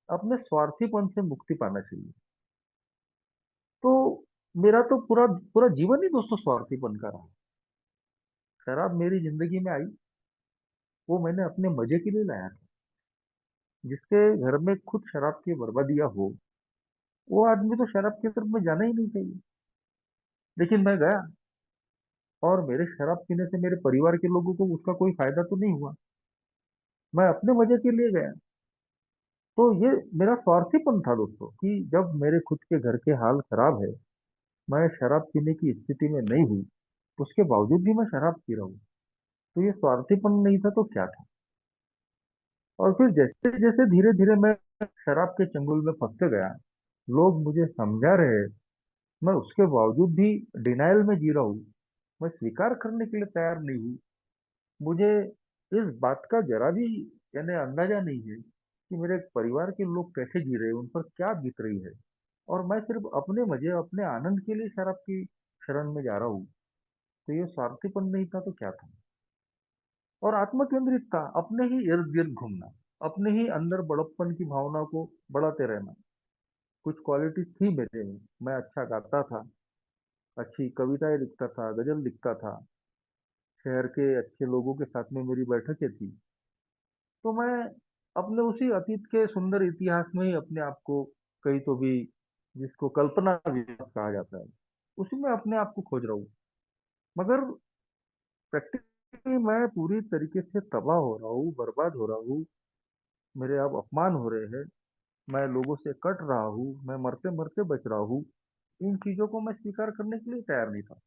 अपने स्वार्थीपन से मुक्ति पाना चाहिए। तो मेरा तो पूरा पूरा जीवन ही दोस्तों स्वार्थीपन का रहा। शराब मेरी जिंदगी में आई, वो मैंने अपने मजे के लिए लाया था। जिसके घर में खुद शराब की बर्बादियां हो, वो आदमी तो शराब की तरफ में जाना ही नहीं चाहिए। लेकिन मैं गया, और मेरे शराब पीने से मेरे परिवार के लोगों को उसका कोई फायदा तो नहीं हुआ। मैं अपने मजे के लिए गया। तो ये मेरा स्वार्थीपन था दोस्तों कि जब मेरे खुद के घर के हाल खराब है, मैं शराब पीने की स्थिति में नहीं हूँ, उसके बावजूद भी मैं शराब पी रहा हूँ। तो ये स्वार्थीपन नहीं था तो क्या था? और फिर जैसे जैसे धीरे धीरे मैं शराब के चंगुल में फंसते गया, लोग मुझे समझा रहे, मैं उसके बावजूद भी डिनायल में जी रहा हूँ, मैं स्वीकार करने के लिए तैयार नहीं हूँ। मुझे इस बात का जरा भी यानी अंदाजा नहीं है कि मेरे परिवार के लोग कैसे जी रहे हैं, उन पर क्या बीत रही है, और मैं सिर्फ अपने मजे, अपने आनंद के लिए शराब की शरण में जा रहा हूँ। तो ये स्वार्थीपन नहीं था तो क्या था? और आत्मकेंद्रित था, अपने ही इर्द गिर्द घूमना, अपने ही अंदर बड़प्पन की भावना को बढ़ाते रहना। कुछ क्वालिटीज थी मेरे में, मैं अच्छा गाता था, अच्छी कविताएं लिखता था, गजल लिखता था, शहर के अच्छे लोगों के साथ में मेरी बैठकें थी। तो मैं अपने उसी अतीत के सुंदर इतिहास में ही अपने आप को कहीं तो भी, जिसको कल्पना विकास कहा जाता है, उसी में अपने आप को खोज रहा हूँ। मगर प्रैक्टिकली मैं पूरी तरीके से तबाह हो रहा हूँ, बर्बाद हो रहा हूँ, मेरे अब अपमान हो रहे हैं, मैं लोगों से कट रहा हूँ, मैं मरते मरते बच रहा हूँ। इन चीजों को मैं स्वीकार करने के लिए तैयार नहीं था।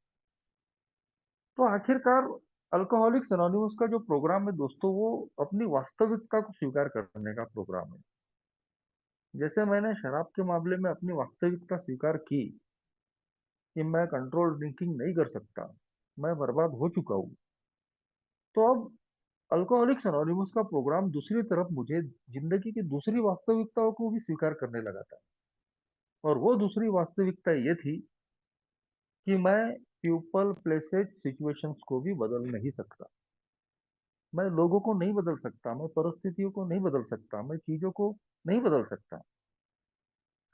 तो आखिरकार अल्कोहलिक्स अनोनिमस का जो प्रोग्राम है दोस्तों, वो अपनी वास्तविकता को स्वीकार करने का प्रोग्राम है। जैसे मैंने शराब के मामले में अपनी वास्तविकता स्वीकार की कि मैं कंट्रोल ड्रिंकिंग नहीं कर सकता, मैं बर्बाद हो चुका हूँ, तो अब अल्कोहलिक्स अनोनिमस का प्रोग्राम दूसरी तरफ मुझे जिंदगी की दूसरी वास्तविकताओं को भी स्वीकार करने लगा था। और वो दूसरी वास्तविकता ये थी कि मैं पीपल प्लेसेस सिचुएशंस को भी बदल नहीं सकता। मैं लोगों को नहीं बदल सकता, मैं परिस्थितियों को नहीं बदल सकता, मैं चीजों को नहीं बदल सकता।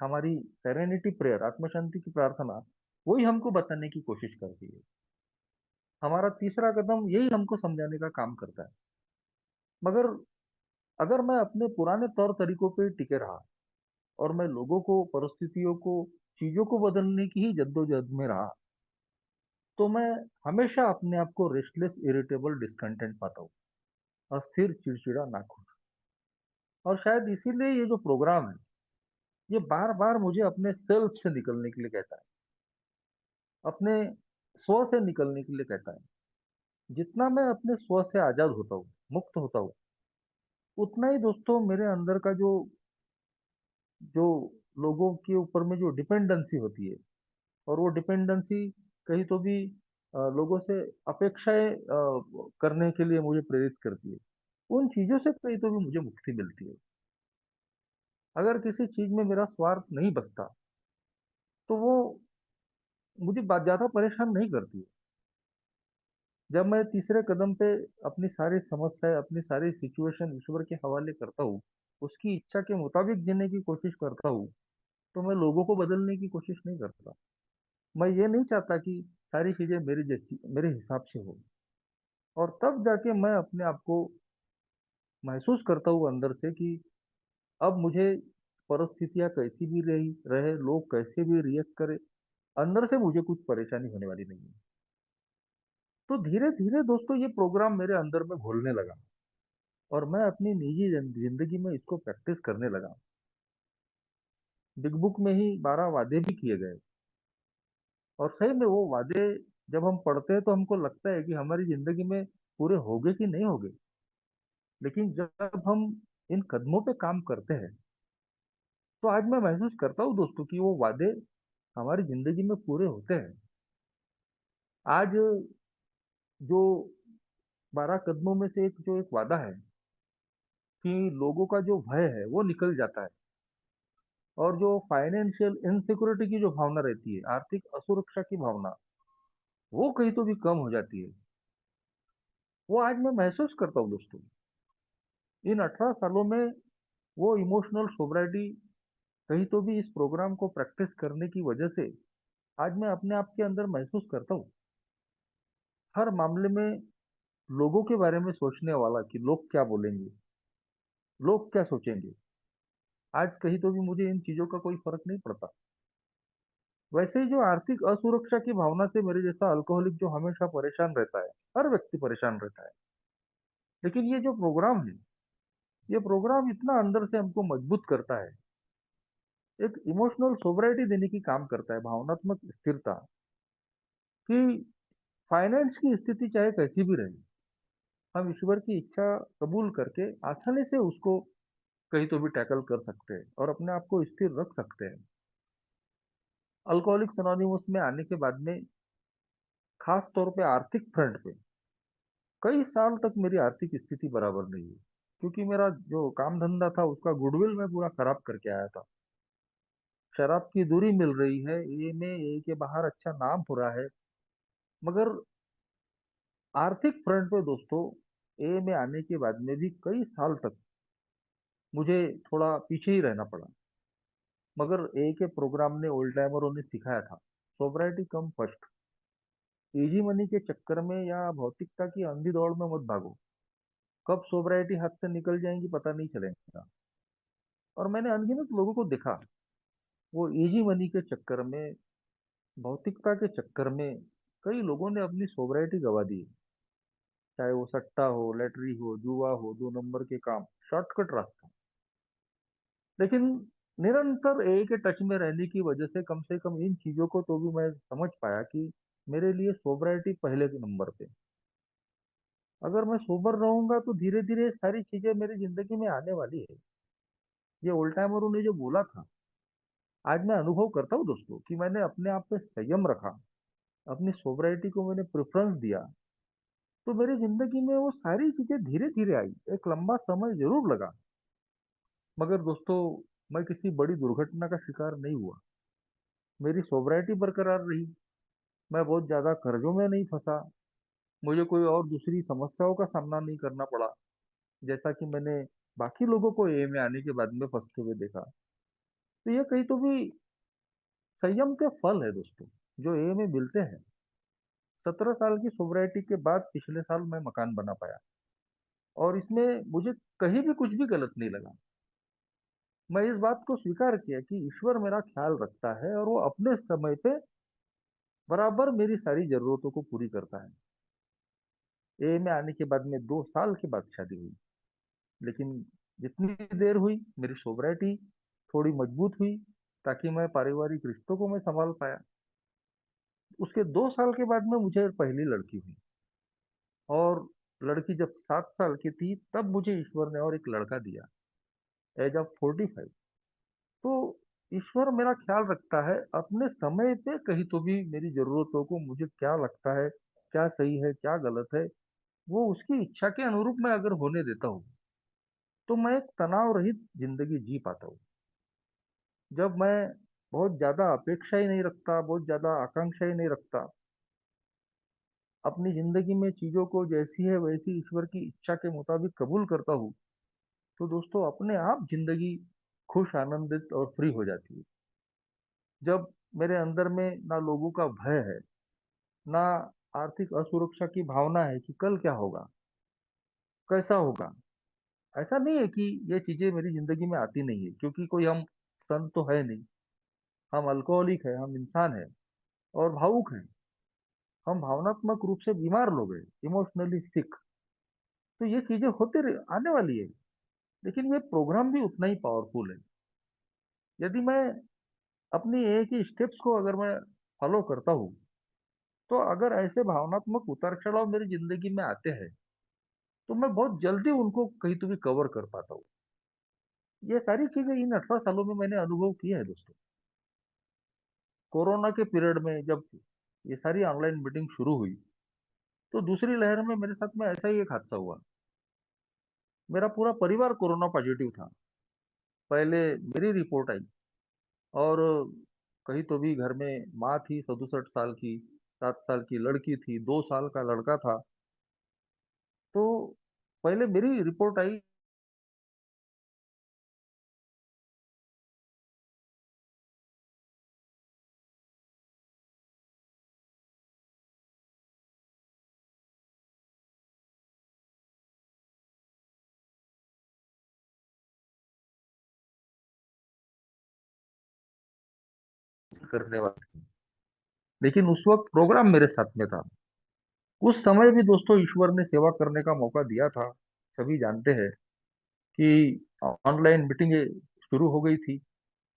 हमारी सेरेनिटी प्रेयर, आत्म शांति की प्रार्थना, वही हमको बताने की कोशिश करती है। हमारा तीसरा कदम यही हमको समझाने का काम करता है। मगर अगर मैं अपने पुराने तौर तरीकों पे टिके रहा और मैं लोगों को, परिस्थितियों को, चीजों को बदलने की ही जद्दोजहद में रहा, तो मैं हमेशा अपने आप को रेस्टलेस, इरिटेबल, डिस्कंटेंट पाता हूँ, अस्थिर, चिड़चिड़ा, नाखुश। और शायद इसीलिए ये जो प्रोग्राम है, ये बार बार मुझे अपने सेल्फ से निकलने के लिए कहता है, अपने स्व से निकलने के लिए कहता है। जितना मैं अपने स्व से आजाद होता हूँ, मुक्त होता हूँ, उतना ही दोस्तों मेरे अंदर का जो जो लोगों के ऊपर में जो डिपेंडेंसी होती है, और वो डिपेंडेंसी कहीं तो भी लोगों से अपेक्षाएं करने के लिए मुझे प्रेरित करती है। उन चीजों से कहीं तो भी मुझे मुक्ति मिलती है। अगर किसी चीज में मेरा स्वार्थ नहीं बसता, तो वो मुझे बात ज्यादा परेशान नहीं करती है। जब मैं तीसरे कदम पे अपनी सारी समस्याएं, अपनी सारी सिचुएशन ईश्वर के हवाले करता हूँ, उसकी इच्छा के मुताबिक जीने की कोशिश करता हूँ, तो मैं लोगों को बदलने की कोशिश नहीं करता। मैं ये नहीं चाहता कि सारी चीजें मेरी जैसी, मेरे हिसाब से हो। और तब जाके मैं अपने आप को महसूस करता हूँ अंदर से कि अब मुझे परिस्थितियां कैसी भी रही रहे, लोग कैसे भी रिएक्ट करे, अंदर से मुझे कुछ परेशानी होने वाली नहीं है। तो धीरे धीरे दोस्तों ये प्रोग्राम मेरे अंदर में घुलने लगा, और मैं अपनी निजी जिंदगी में इसको प्रैक्टिस करने लगा। बिग बुक में ही 12 वादे भी किए गए, और सही में वो वादे जब हम पढ़ते हैं तो हमको लगता है कि हमारी जिंदगी में पूरे होंगे कि नहीं होंगे। लेकिन जब हम इन कदमों पे काम करते हैं, तो आज मैं महसूस करता हूँ दोस्तों कि वो वादे हमारी जिंदगी में पूरे होते हैं। आज जो 12 कदमों में से एक जो एक वादा है कि लोगों का जो भय है वो निकल जाता है, और जो फाइनेंशियल इनसिक्योरिटी की जो भावना रहती है, आर्थिक असुरक्षा की भावना, वो कहीं तो भी कम हो जाती है। वो आज मैं महसूस करता हूँ दोस्तों। इन 18 सालों में वो इमोशनल सोबरिटी कहीं तो भी इस प्रोग्राम को प्रैक्टिस करने की वजह से आज मैं अपने आप के अंदर महसूस करता हूँ। हर मामले में लोगों के बारे में सोचने वाला कि लोग क्या बोलेंगे, लोग क्या सोचेंगे, आज कहीं तो भी मुझे इन चीजों का कोई फर्क नहीं पड़ता। वैसे ही जो आर्थिक असुरक्षा की भावना से मेरे जैसा अल्कोहलिक जो हमेशा परेशान रहता है, हर व्यक्ति परेशान रहता है। लेकिन ये जो प्रोग्राम है, ये प्रोग्राम इतना अंदर से हमको मजबूत करता है, एक इमोशनल सोबरिटी देने की काम करता है, भावनात्मक स्थिरता, कि फाइनेंस की स्थिति चाहे कैसी भी रहे, हम ईश्वर की इच्छा कबूल करके आसानी से उसको कहीं तो भी टैकल कर सकते हैं और अपने आप को स्थिर रख सकते हैं। अल्कोहलिक्स एनोनिमस में आने के बाद में, खास तौर पे आर्थिक फ्रंट पे, कई साल तक मेरी आर्थिक स्थिति बराबर नहीं हुई, क्योंकि मेरा जो काम धंधा था उसका गुडविल मैं पूरा खराब करके आया था। शराब की दूरी मिल रही है, ये में ये के बाहर अच्छा नाम हो रहा है, मगर आर्थिक फ्रंट पे दोस्तों, ए में आने के बाद में भी कई साल तक मुझे थोड़ा पीछे ही रहना पड़ा। मगर ए के प्रोग्राम ने, ओल्ड टाइमरों ने सिखाया था, sobriety come first. Easy money के चक्कर में या भौतिकता की अंधी दौड़ में मत भागो, कब सोबराइटी हाथ से निकल जाएंगी पता नहीं चलेगा। और मैंने अनगिनत लोगों को देखा, वो इजी मनी के चक्कर में, भौतिकता के चक्कर में, कई लोगों ने अपनी सोबराइटी गवा दी। चाहे वो सट्टा हो, लैटरी हो, जुआ हो, 2 नंबर के काम, शॉर्टकट रास्ता। लेकिन निरंतर ए के टच में रहने की वजह से कम इन चीजों को तो भी मैं समझ पाया कि मेरे लिए सोबराइटी पहले के नंबर पे। अगर मैं सोबर रहूंगा तो धीरे धीरे सारी चीजें मेरी जिंदगी में आने वाली है। ये ओल्ड टाइमरों ने जो बोला था, आज मैं अनुभव करता हूँ दोस्तों कि मैंने अपने आप पे संयम रखा, अपनी सोबराइटी को मैंने प्रेफरेंस दिया, तो मेरी जिंदगी में वो सारी चीजें धीरे धीरे आई। एक लंबा समय जरूर लगा, मगर दोस्तों मैं किसी बड़ी दुर्घटना का शिकार नहीं हुआ। मेरी सोबराइटी बरकरार रही, मैं बहुत ज्यादा कर्जों में नहीं फंसा, मुझे कोई और दूसरी समस्याओं का सामना नहीं करना पड़ा, जैसा कि मैंने बाकी लोगों को ए में आने के बाद में फंसते हुए देखा। तो ये कहीं तो भी संयम के फल है दोस्तों, जो ए में मिलते हैं। 17 साल की सोबराइटी के बाद पिछले साल मैं मकान बना पाया, और इसमें मुझे कहीं भी कुछ भी गलत नहीं लगा। मैं इस बात को स्वीकार किया कि ईश्वर मेरा ख्याल रखता है और वो अपने समय पे बराबर मेरी सारी जरूरतों को पूरी करता है। ए में आने के बाद में 2 साल के बाद शादी हुई, लेकिन जितनी देर हुई मेरी सोबराइटी थोड़ी मजबूत हुई, ताकि मैं पारिवारिक रिश्तों को मैं संभाल पाया। उसके 2 साल के बाद में मुझे पहली लड़की हुई, और लड़की जब 7 साल की थी तब मुझे ईश्वर ने और एक लड़का दिया, एज ऑफ 45। तो ईश्वर मेरा ख्याल रखता है अपने समय पे, कहीं तो भी मेरी जरूरतों को, मुझे क्या लगता है, क्या सही है क्या गलत है, वो उसकी इच्छा के अनुरूप मैं अगर होने देता हूँ, तो मैं एक तनाव रहित जिंदगी जी पाता हूँ। जब मैं बहुत ज्यादा अपेक्षा ही नहीं रखता, बहुत ज्यादा आकांक्षा ही नहीं रखता, अपनी जिंदगी में चीजों को जैसी है वैसी ईश्वर की इच्छा के मुताबिक कबूल करता हूँ, तो दोस्तों अपने आप जिंदगी खुश, आनंदित और फ्री हो जाती है। जब मेरे अंदर में ना लोगों का भय है, ना आर्थिक असुरक्षा की भावना है कि कल क्या होगा, कैसा होगा। ऐसा नहीं है कि ये चीजें मेरी जिंदगी में आती नहीं है, क्योंकि कोई हम संत तो है नहीं। हम अल्कोहलिक है, हम इंसान है और भावुक हैं। हम भावनात्मक रूप से बीमार लोग हैं, इमोशनली सिक। तो ये चीजें आने वाली है। लेकिन ये प्रोग्राम भी उतना ही पावरफुल है। यदि मैं अपनी एक ही स्टेप्स को अगर मैं फॉलो करता हूँ, तो अगर ऐसे भावनात्मक उतार चढ़ाव मेरी जिंदगी में आते हैं, तो मैं बहुत जल्दी उनको कहीं तो भी कवर कर पाता हूँ। ये सारी चीजें इन 18 सालों में मैंने अनुभव किया है दोस्तों। कोरोना के पीरियड में जब ये सारी ऑनलाइन मीटिंग शुरू हुई, तो दूसरी लहर में मेरे साथ में ऐसा ही एक हादसा हुआ। मेरा पूरा परिवार कोरोना पॉजिटिव था। पहले मेरी रिपोर्ट आई, और कहीं तो भी घर में माँ थी 67 साल की, 7 साल की लड़की थी, 2 साल का लड़का था। तो पहले मेरी रिपोर्ट आई। करने वाली, लेकिन उस वक्त प्रोग्राम मेरे साथ में था। उस समय भी दोस्तों ईश्वर ने सेवा करने का मौका दिया था। सभी जानते हैं कि ऑनलाइन मीटिंगें शुरू हो गई थी,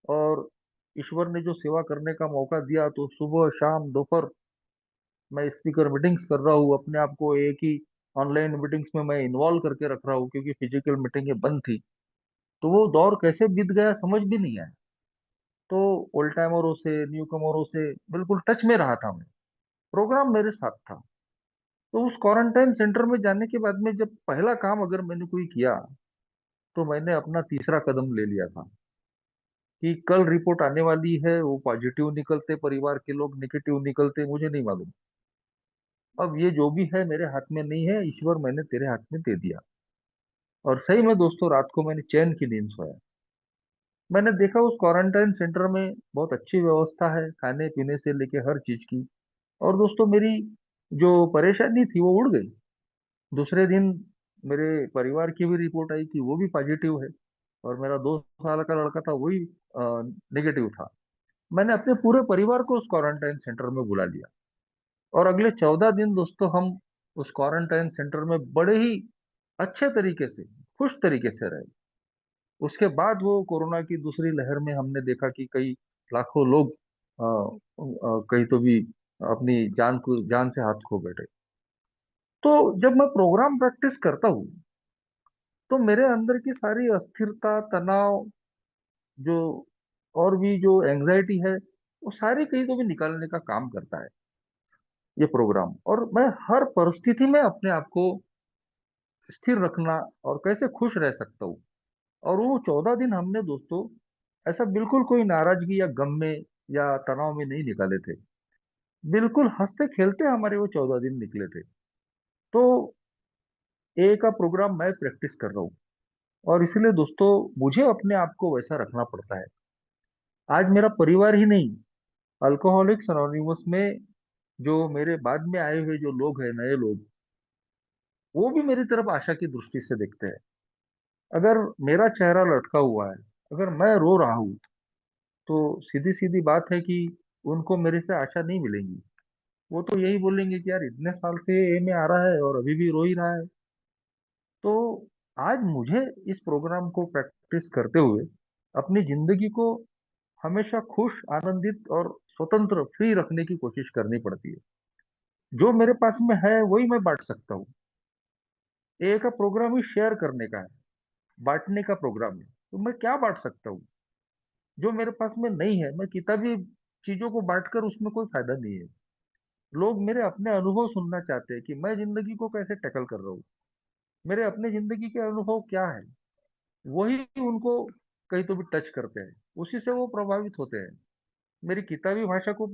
और ईश्वर ने जो सेवा करने का मौका दिया, तो सुबह शाम दोपहर मैं स्पीकर मीटिंग्स कर रहा हूँ। अपने आप को एक ही ऑनलाइन मीटिंग्स में मैं इन्वॉल्व करके रख रहा हूँ, क्योंकि फिजिकल मीटिंगें बंद थी। तो वो दौर कैसे बीत गया समझ भी नहीं आया। तो ओल्ड टाइमरों से, न्यू कमरों से बिल्कुल टच में रहा था मैं। प्रोग्राम मेरे साथ था। तो उस क्वारंटाइन सेंटर में जाने के बाद में जब पहला काम अगर मैंने कोई किया, तो मैंने अपना तीसरा कदम ले लिया था कि कल रिपोर्ट आने वाली है, वो पॉजिटिव निकलते, परिवार के लोग नेगेटिव निकलते, मुझे नहीं मालूम। अब ये जो भी है मेरे हाथ में नहीं है, ईश्वर मैंने तेरे हाथ में दे दिया। और सही में दोस्तों रात को मैंने चैन की नींद सोया। मैंने देखा उस क्वारंटाइन सेंटर में बहुत अच्छी व्यवस्था है, खाने पीने से लेके हर चीज की। और दोस्तों मेरी जो परेशानी थी वो उड़ गई। दूसरे दिन मेरे परिवार की भी रिपोर्ट आई कि वो भी पॉजिटिव है, और मेरा 2 साल का लड़का था वही नेगेटिव था। मैंने अपने पूरे परिवार को उस क्वारंटाइन सेंटर में बुला लिया, और अगले 14 दिन दोस्तों हम उस क्वारंटाइन सेंटर में बड़े ही अच्छे तरीके से, खुश तरीके से रहे। उसके बाद वो कोरोना की दूसरी लहर में हमने देखा कि कई लाखों लोग कहीं तो भी अपनी जान से हाथ खो बैठे। तो जब मैं प्रोग्राम प्रैक्टिस करता हूँ, तो मेरे अंदर की सारी अस्थिरता, तनाव, जो और भी जो एंजाइटी है, वो सारी कहीं तो भी निकालने का काम करता है ये प्रोग्राम। और मैं हर परिस्थिति में अपने आप को स्थिर रखना और कैसे खुश रह सकता हूँ। और वो 14 दिन हमने दोस्तों ऐसा बिल्कुल कोई नाराजगी या गम में या तनाव में नहीं निकाले थे। बिल्कुल हंसते खेलते हमारे वो 14 दिन निकले थे। तो ए का प्रोग्राम मैं प्रैक्टिस कर रहा हूँ, और इसलिए दोस्तों मुझे अपने आप को वैसा रखना पड़ता है। आज मेरा परिवार ही नहीं, अल्कोहलिक्स अनोनिमस में जो मेरे बाद में आए हुए जो लोग हैं, नए लोग, वो भी मेरी तरफ आशा की दृष्टि से देखते हैं। अगर मेरा चेहरा लटका हुआ है, अगर मैं रो रहा हूँ, तो सीधी सीधी बात है कि उनको मेरे से आशा नहीं मिलेंगी। वो तो यही बोलेंगे कि यार इतने साल से ए में आ रहा है और अभी भी रो ही रहा है। तो आज मुझे इस प्रोग्राम को प्रैक्टिस करते हुए अपनी जिंदगी को हमेशा खुश, आनंदित और स्वतंत्र, फ्री रखने की कोशिश करनी पड़ती है। जो मेरे पास में है वही मैं बांट सकता हूँ। ए का प्रोग्राम ही शेयर करने का है, बांटने का प्रोग्राम है। तो मैं क्या बांट सकता हूँ? जो मेरे पास में नहीं है, मैं किताबी चीजों को बांटकर उसमें कोई फायदा नहीं है। लोग मेरे अपने अनुभव सुनना चाहते हैं कि मैं जिंदगी को कैसे टैकल कर रहा हूँ, मेरे अपने जिंदगी के अनुभव क्या है। वही उनको कहीं तो भी टच करते हैं, उसी से वो प्रभावित होते हैं। मेरी किताबी भाषा को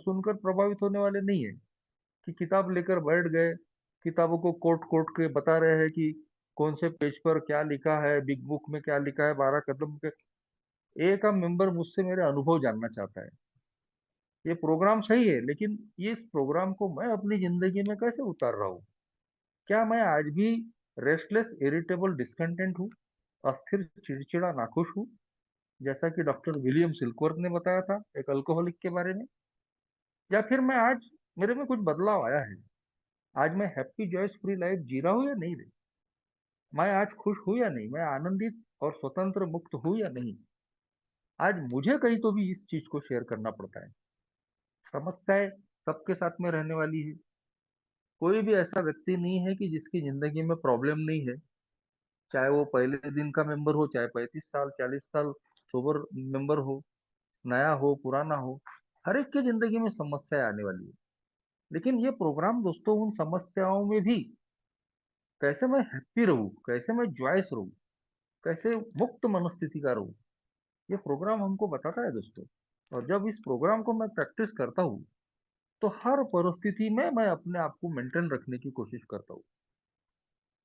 सुनकर प्रभावित होने वाले नहीं है कि किताब लेकर बैठ गए, किताबों को कोट कोट के बता रहे हैं कि कौन से पेज पर क्या लिखा है, बिग बुक में क्या लिखा है, 12 कदम के। ए का मेंबर मुझसे मेरे अनुभव जानना चाहता है। ये प्रोग्राम सही है, लेकिन ये इस प्रोग्राम को मैं अपनी जिंदगी में कैसे उतार रहा हूँ? क्या मैं आज भी रेस्टलेस, इरिटेबल, डिस्कंटेंट हूँ, अस्थिर, चिड़चिड़ा, नाखुश हूँ, जैसा कि डॉक्टर विलियम सिल्कवर्थ ने बताया था एक अल्कोहलिक के बारे में? या फिर मैं आज, मेरे में कुछ बदलाव आया है? आज मैं हैप्पी जॉयस फ्री लाइफ जी रहा हूँ या नहीं रे? मैं आज खुश हूँ या नहीं? मैं आनंदित और स्वतंत्र मुक्त हूँ या नहीं? आज मुझे कहीं तो भी इस चीज को शेयर करना पड़ता है। समस्याएं सबके साथ में रहने वाली है। कोई भी ऐसा व्यक्ति नहीं है कि जिसकी जिंदगी में प्रॉब्लम नहीं है। चाहे वो पहले दिन का मेंबर हो, चाहे 35 साल, 40 साल सोबर मेंबर हो, नया हो, पुराना हो, हर एक की जिंदगी में समस्याएं आने वाली है। लेकिन ये प्रोग्राम दोस्तों उन समस्याओं में भी कैसे मैं हैप्पी रहूं, कैसे मैं जॉयस रहूं, कैसे मुक्त मनस्थिति का रहूं, ये प्रोग्राम हमको बताता है दोस्तों। और जब इस प्रोग्राम को मैं प्रैक्टिस करता हूँ, तो हर परिस्थिति में मैं अपने आप को मेंटेन रखने की कोशिश करता हूँ।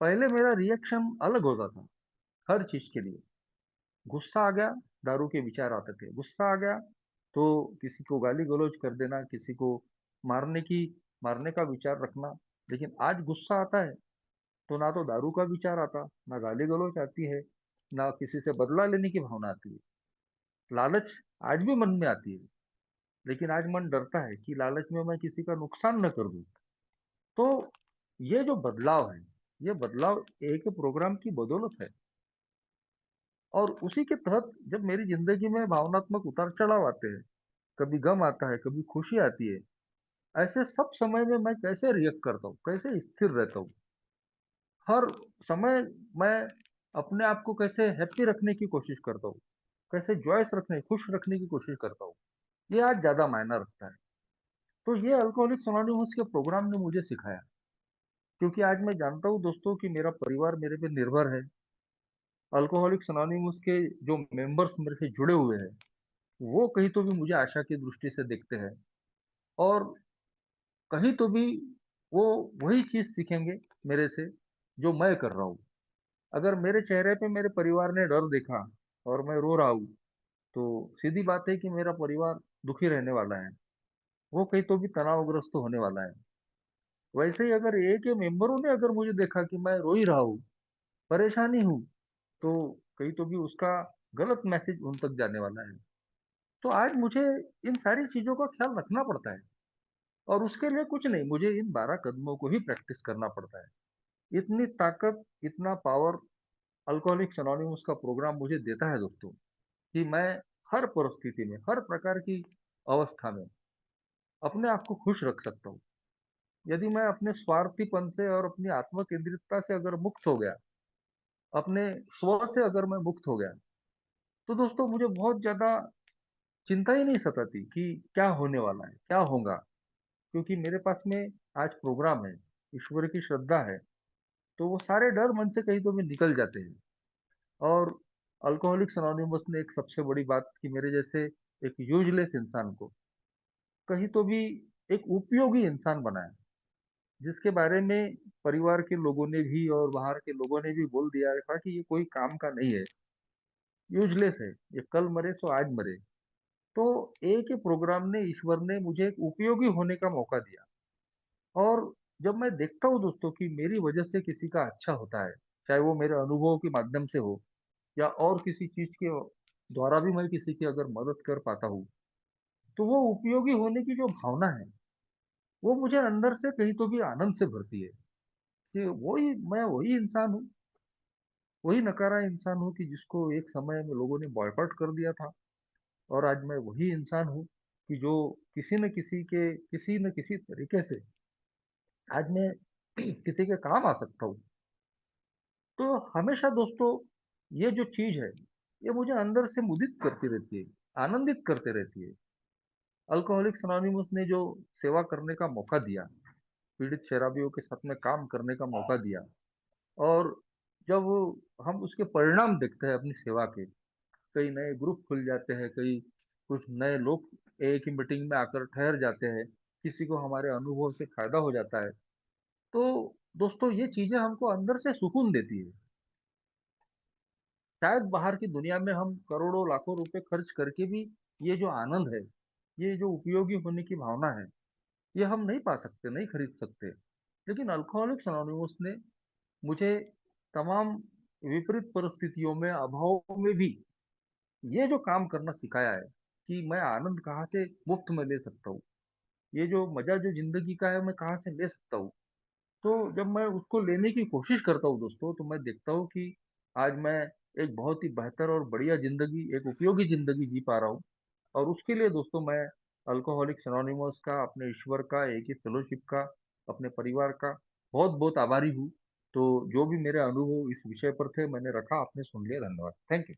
पहले मेरा रिएक्शन अलग होता था हर चीज के लिए। गुस्सा आ गया, दारू के विचार आते थे। गुस्सा आ गया तो किसी को गाली गलौज कर देना, किसी को मारने की मारने का विचार रखना। लेकिन आज गुस्सा आता है तो ना तो दारू का विचार आता, ना गाली गलौज आती है, ना किसी से बदला लेने की भावना आती है। लालच आज भी मन में आती है, लेकिन आज मन डरता है कि लालच में मैं किसी का नुकसान न कर दूं। तो ये जो बदलाव है, ये बदलाव एक प्रोग्राम की बदौलत है। और उसी के तहत जब मेरी जिंदगी में भावनात्मक उतार चढ़ाव आते हैं, कभी गम आता है, कभी खुशी आती है, ऐसे सब समय में मैं कैसे रिएक्ट करता हूँ, कैसे स्थिर रहता हूँ, हर समय मैं अपने आप को कैसे हैप्पी रखने की कोशिश करता हूँ, कैसे जॉयस रखने, खुश रखने की कोशिश करता हूँ, ये आज ज्यादा मायना रखता है। तो ये अल्कोहलिक्स अनोनिमस के प्रोग्राम ने मुझे सिखाया। क्योंकि आज मैं जानता हूँ दोस्तों कि मेरा परिवार मेरे पे निर्भर है। अल्कोहलिक्स अनोनिमस के जो मेंबर्स मेरे से जुड़े हुए हैं, वो कहीं तो भी मुझे आशा की दृष्टि से देखते हैं। और कहीं तो भी वो वही चीज सीखेंगे मेरे से जो मैं कर रहा हूँ। अगर मेरे चेहरे पे मेरे परिवार ने डर देखा और मैं रो रहा हूँ, तो सीधी बात है कि मेरा परिवार दुखी रहने वाला है, वो कहीं तो भी तनावग्रस्त होने वाला है। वैसे ही अगर एक के मेंबरों ने अगर मुझे देखा कि मैं रो ही रहा हूँ, परेशानी हूँ, तो कहीं तो भी उसका गलत मैसेज उन तक जाने वाला है। तो आज मुझे इन सारी चीजों का ख्याल रखना पड़ता है। और उसके लिए कुछ नहीं, मुझे इन 12 कदमों को ही प्रैक्टिस करना पड़ता है। इतनी ताकत, इतना पावर अल्कोहलिक्स अनोनिमस का प्रोग्राम मुझे देता है दोस्तों, कि मैं हर परिस्थिति में, हर प्रकार की अवस्था में अपने आप को खुश रख सकता हूँ। यदि मैं अपने स्वार्थीपन से और अपनी आत्म केंद्रितता से अगर मुक्त हो गया, अपने स्व से अगर मैं मुक्त हो गया, तो दोस्तों मुझे बहुत ज्यादा चिंता ही नहीं सताती कि क्या होने वाला है, क्या होगा। क्योंकि मेरे पास में आज प्रोग्राम है, ईश्वर की श्रद्धा है। तो वो सारे डर मन से कहीं तो भी निकल जाते हैं। और अल्कोहलिक्स अनोनिमस ने एक सबसे बड़ी बात कि मेरे जैसे एक यूजलेस इंसान को कहीं तो भी एक उपयोगी इंसान बनाया, जिसके बारे में परिवार के लोगों ने भी और बाहर के लोगों ने भी बोल दिया था कि ये कोई काम का नहीं है, यूजलेस है, ये कल मरे सो आज मरे। तो एक ही प्रोग्राम ने, ईश्वर ने मुझे एक उपयोगी होने का मौका दिया। और जब मैं देखता हूँ दोस्तों कि मेरी वजह से किसी का अच्छा होता है, चाहे वो मेरे अनुभव के माध्यम से हो या और किसी चीज के द्वारा भी मैं किसी की अगर मदद कर पाता हूँ, तो वो उपयोगी होने की जो भावना है, वो मुझे अंदर से कहीं तो भी आनंद से भरती है कि वही मैं वही इंसान हूँ, वही नकारा इंसान हूँ कि जिसको एक समय में लोगों ने बॉयकॉट कर दिया था। और आज मैं वही इंसान हूँ कि जो किसी न किसी तरीके से आज मैं किसी के काम आ सकता हूँ। तो हमेशा दोस्तों ये जो चीज है, ये मुझे अंदर से मुदित करती रहती है, आनंदित करते रहती है। अल्कोहलिक्स अनोनिमस ने जो सेवा करने का मौका दिया, पीड़ित शराबियों के साथ में काम करने का मौका दिया, और जब हम उसके परिणाम देखते हैं अपनी सेवा के, कई नए ग्रुप खुल जाते हैं, कई कुछ नए लोग एक ही मीटिंग में आकर ठहर जाते हैं, किसी को हमारे अनुभव से फायदा हो जाता है, तो दोस्तों ये चीजें हमको अंदर से सुकून देती है। शायद बाहर की दुनिया में हम करोड़ों लाखों रुपए खर्च करके भी ये जो आनंद है, ये जो उपयोगी होने की भावना है, ये हम नहीं पा सकते, नहीं खरीद सकते। लेकिन अल्कोहलिक्स अनोनिमस ने मुझे तमाम विपरीत परिस्थितियों में, अभाव में भी ये जो काम करना सिखाया है कि मैं आनंद कहाँ से मुफ्त में ले सकता हूँ, ये जो मजा जो जिंदगी का है मैं कहाँ से ले सकता हूँ। तो जब मैं उसको लेने की कोशिश करता हूँ दोस्तों, तो मैं देखता हूँ कि आज मैं एक बहुत ही बेहतर और बढ़िया जिंदगी, एक उपयोगी जिंदगी जी पा रहा हूँ। और उसके लिए दोस्तों मैं अल्कोहलिक्स एनोनिमस का, अपने ईश्वर का, एक ही फेलोशिप का, अपने परिवार का बहुत बहुत आभारी हूँ। तो जो भी मेरे अनुभव इस विषय पर थे मैंने रखा, आपने सुन लिया, धन्यवाद, थैंक यू।